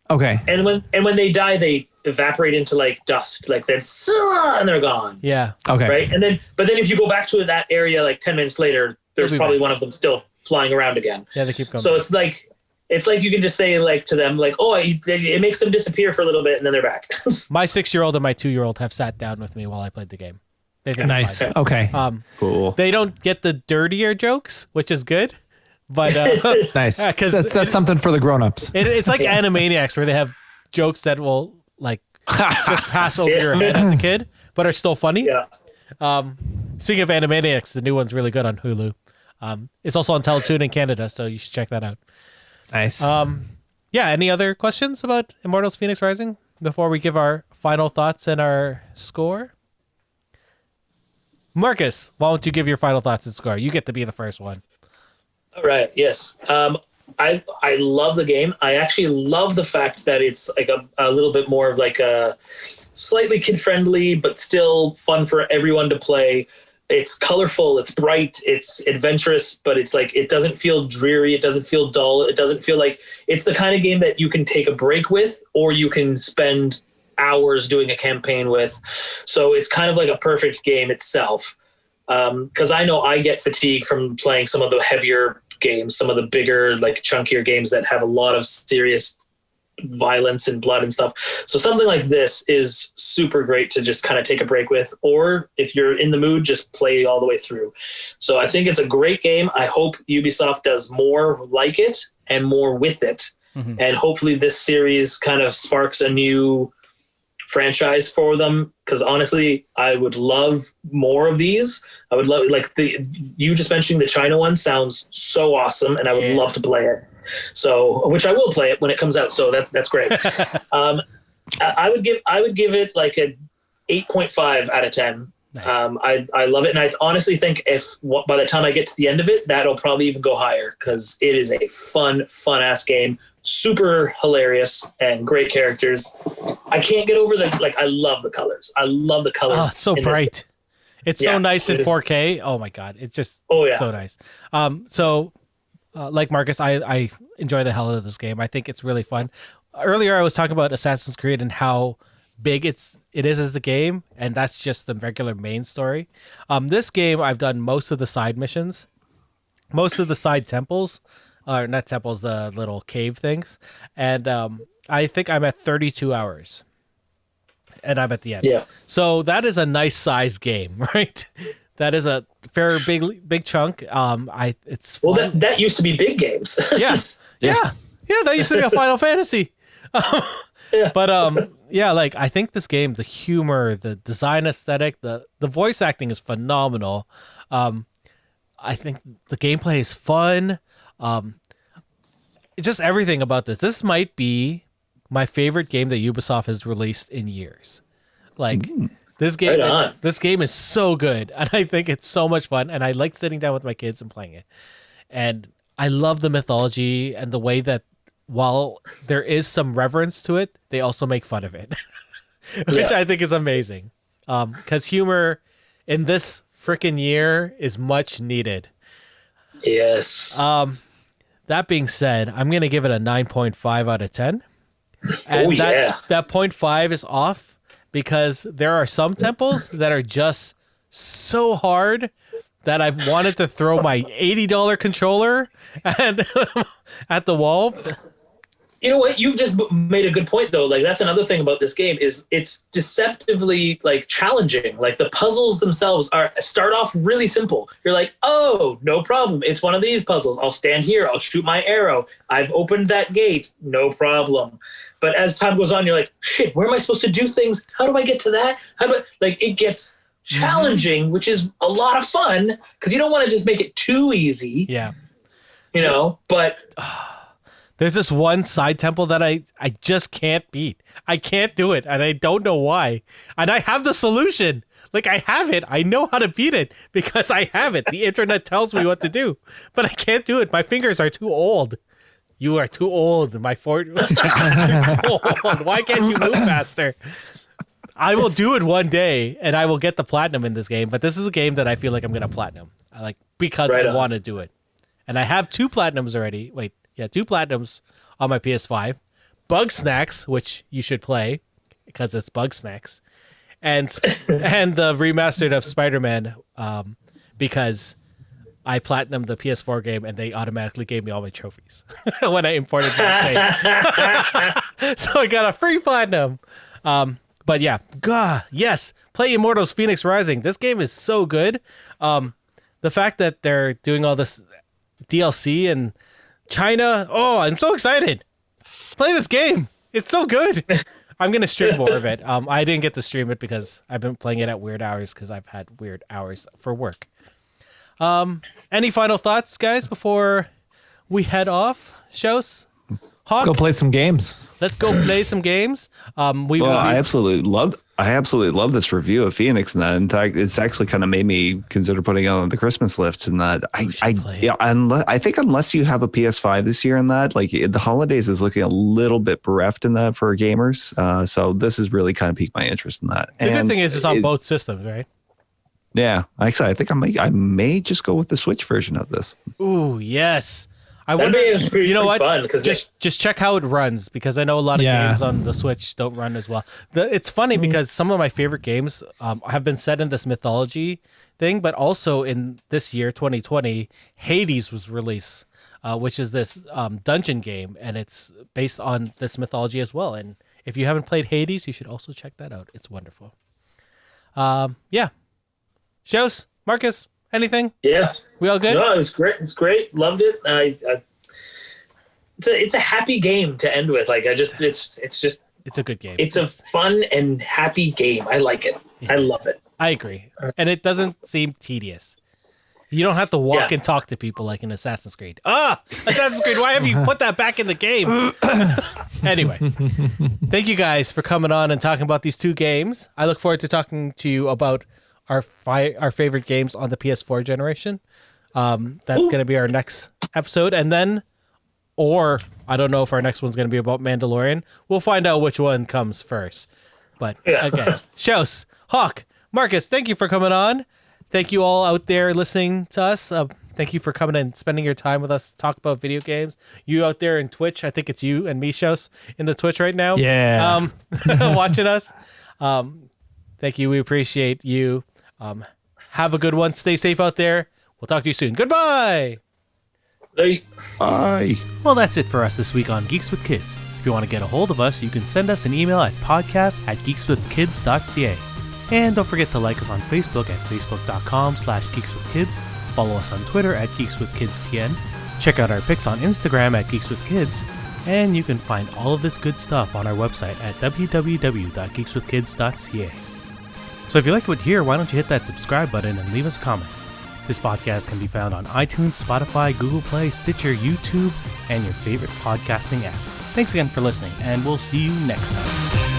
Okay. And when they die, they evaporate into like dust. Like that's and they're gone. Yeah. Okay. Right. And then if you go back to that area like 10 minutes later, there's They'll be probably back. one of them still flying around again. Yeah, they keep going. So it's like you can just say like to them like, oh, it makes them disappear for a little bit and then they're back. My 6-year-old and my 2-year-old have sat down with me while I played the game. They think it's Nice. fine. Okay. Cool. They don't get the dirtier jokes, which is good. But Nice. yeah, 'cause That's something for the grown-ups. it's like Animaniacs where they have jokes that will like just pass over your head as a kid, but are still funny. Yeah. Speaking of Animaniacs, the new one's really good on Hulu. It's also on Teletoon in Canada, so you should check that out. Nice. Yeah, any other questions about Immortals Fenyx Rising before we give our final thoughts and our score? Marcus, why don't you give your final thoughts and score? You get to be the first one. All right. Yes. I love the game. I actually love the fact that it's like a little bit more of like a slightly kid friendly, but still fun for everyone to play. It's colorful, it's bright, it's adventurous, but it's like, it doesn't feel dreary. It doesn't feel dull. It doesn't feel like it's the kind of game that you can take a break with, or you can spend hours doing a campaign with. So it's kind of like a perfect game itself. Cause I know I get fatigued from playing some of the heavier games, some of the bigger, like chunkier games that have a lot of serious violence and blood and stuff. So something like this is super great to just kind of take a break with, or if you're in the mood, just play all the way through. So I think it's a great game. I hope Ubisoft does more like it and more with it. Mm-hmm. And hopefully this series kind of sparks a new franchise for them. Cause honestly, I would love more of these. I would love, like you just mentioning the China one sounds so awesome, and I would love to play it. So, which I will play it when it comes out. So that's great. I would give it like a 8.5 out of 10. Nice. I love it. And I honestly think by the time I get to the end of it, that'll probably even go higher, because it is a fun ass game. Super hilarious and great characters. I can't get over I love the colors. I love the colors. Oh, it's so bright. It's so nice in 4K. Oh my God. It's just so nice. Like Marcus, I enjoy the hell out of this game. I think it's really fun. Earlier I was talking about Assassin's Creed and how big it is as a game, and that's just the regular main story. This game, I've done most of the side missions, most of the side temples, or not temples, the little cave things, and I think I'm at 32 hours, and I'm at the end. Yeah. So that is a nice size game, right? That is a fair big chunk. It's fun. Well, that used to be big games. Yeah. That used to be a Final Fantasy. Yeah. But like I think this game, the humor, the design aesthetic, the voice acting is phenomenal. I think the gameplay is fun. It's just everything about this. This might be my favorite game that Ubisoft has released in years. Like this game is so good, and I think it's so much fun, and I like sitting down with my kids and playing it. And I love the mythology and the way that while there is some reverence to it, they also make fun of it, which I think is amazing. Because humor in this freaking year is much needed. Yes. That being said, I'm going to give it a 9.5 out of 10. And that 0.5 is off because there are some temples that are just so hard that I've wanted to throw my $80 controller and at the wall. You know what? You've just made a good point, though. Like, that's another thing about this game is it's deceptively like challenging. Like the puzzles themselves start off really simple. You're like, oh, no problem. It's one of these puzzles. I'll stand here. I'll shoot my arrow. I've opened that gate. No problem. But as time goes on, you're like, shit, where am I supposed to do things? How do I get to that? It gets challenging, which is a lot of fun because you don't want to just make it too easy. Yeah. You know, but there's this one side temple that I just can't beat. I can't do it, and I don't know why. And I have the solution. Like, I have it. I know how to beat it because I have it. The internet tells me what to do, but I can't do it. My fingers are too old. You are too old. You're too old. Why can't you move faster? I will do it one day, and I will get the platinum in this game. But this is a game that I feel like I'm going to platinum. because I want to do it. And I have 2 platinums already. 2 platinums on my PS5. Bug Snacks, which you should play because it's Bug Snacks, and the remastered of Spider-Man because I platinumed the PS4 game and they automatically gave me all my trophies when I imported that thing. So I got a free platinum. But yeah, yes, play Immortals Fenyx Rising. This game is so good. The fact that they're doing all this DLC in China, I'm so excited. Play this game. It's so good. I'm going to stream more of it. I didn't get to stream it because I've been playing it at weird hours because I've had weird hours for work. Any final thoughts, guys, before we head off? Shows? Hawk? Go play some games. Let's go play some games. I absolutely love this review of Fenyx, and that, in fact, it's actually kind of made me consider putting it on the Christmas list. And that I think unless you have a PS5 this year, and that like the holidays is looking a little bit bereft in that for gamers. So this has really kind of piqued my interest in that. The good thing is it's on both systems, right? Yeah, actually, I think I may just go with the Switch version of this. Ooh, yes. I wonder, you know what? Fun, just check how it runs, because I know a lot of games on the Switch don't run as well. It's funny because some of my favorite games have been set in this mythology thing, but also in this year, 2020, Hades was released, which is this dungeon game, and it's based on this mythology as well. And if you haven't played Hades, you should also check that out. It's wonderful. Yeah. Shows, Marcus, anything? Yeah. We all good? No, it was great. It's great. Loved it. It's a happy game to end with. Like it's a good game. It's a fun and happy game. I like it. I love it. I agree. And it doesn't seem tedious. You don't have to walk and talk to people like in Assassin's Creed. Assassin's Creed, why have you put that back in the game? Anyway, thank you guys for coming on and talking about these 2 games. I look forward to talking to you about our favorite games on the PS4 generation. That's going to be our next episode. And then, or I don't know if our next one's going to be about Mandalorian. We'll find out which one comes first. But again, Shows, Hawk, Marcus, thank you for coming on. Thank you all out there listening to us. Thank you for coming and spending your time with us to talk about video games. You out there in Twitch, I think it's you and me, Shows, in the Twitch right now. Yeah. Watching us. Thank you. We appreciate you. Have a good one. Stay safe out there. We'll talk to you soon. Goodbye. Bye. Well, that's it for us this week on Geeks with Kids. If you want to get a hold of us, you can send us an email at podcast@geekswithkids.ca. And don't forget to like us on Facebook at facebook.com/geekswithkids. Follow us on Twitter at geekswithkidstn. Check out our pics on Instagram at geekswithkids. And you can find all of this good stuff on our website at www.geekswithkids.ca. So if you like what you hear, why don't you hit that subscribe button and leave us a comment. This podcast can be found on iTunes, Spotify, Google Play, Stitcher, YouTube, and your favorite podcasting app. Thanks again for listening, and we'll see you next time.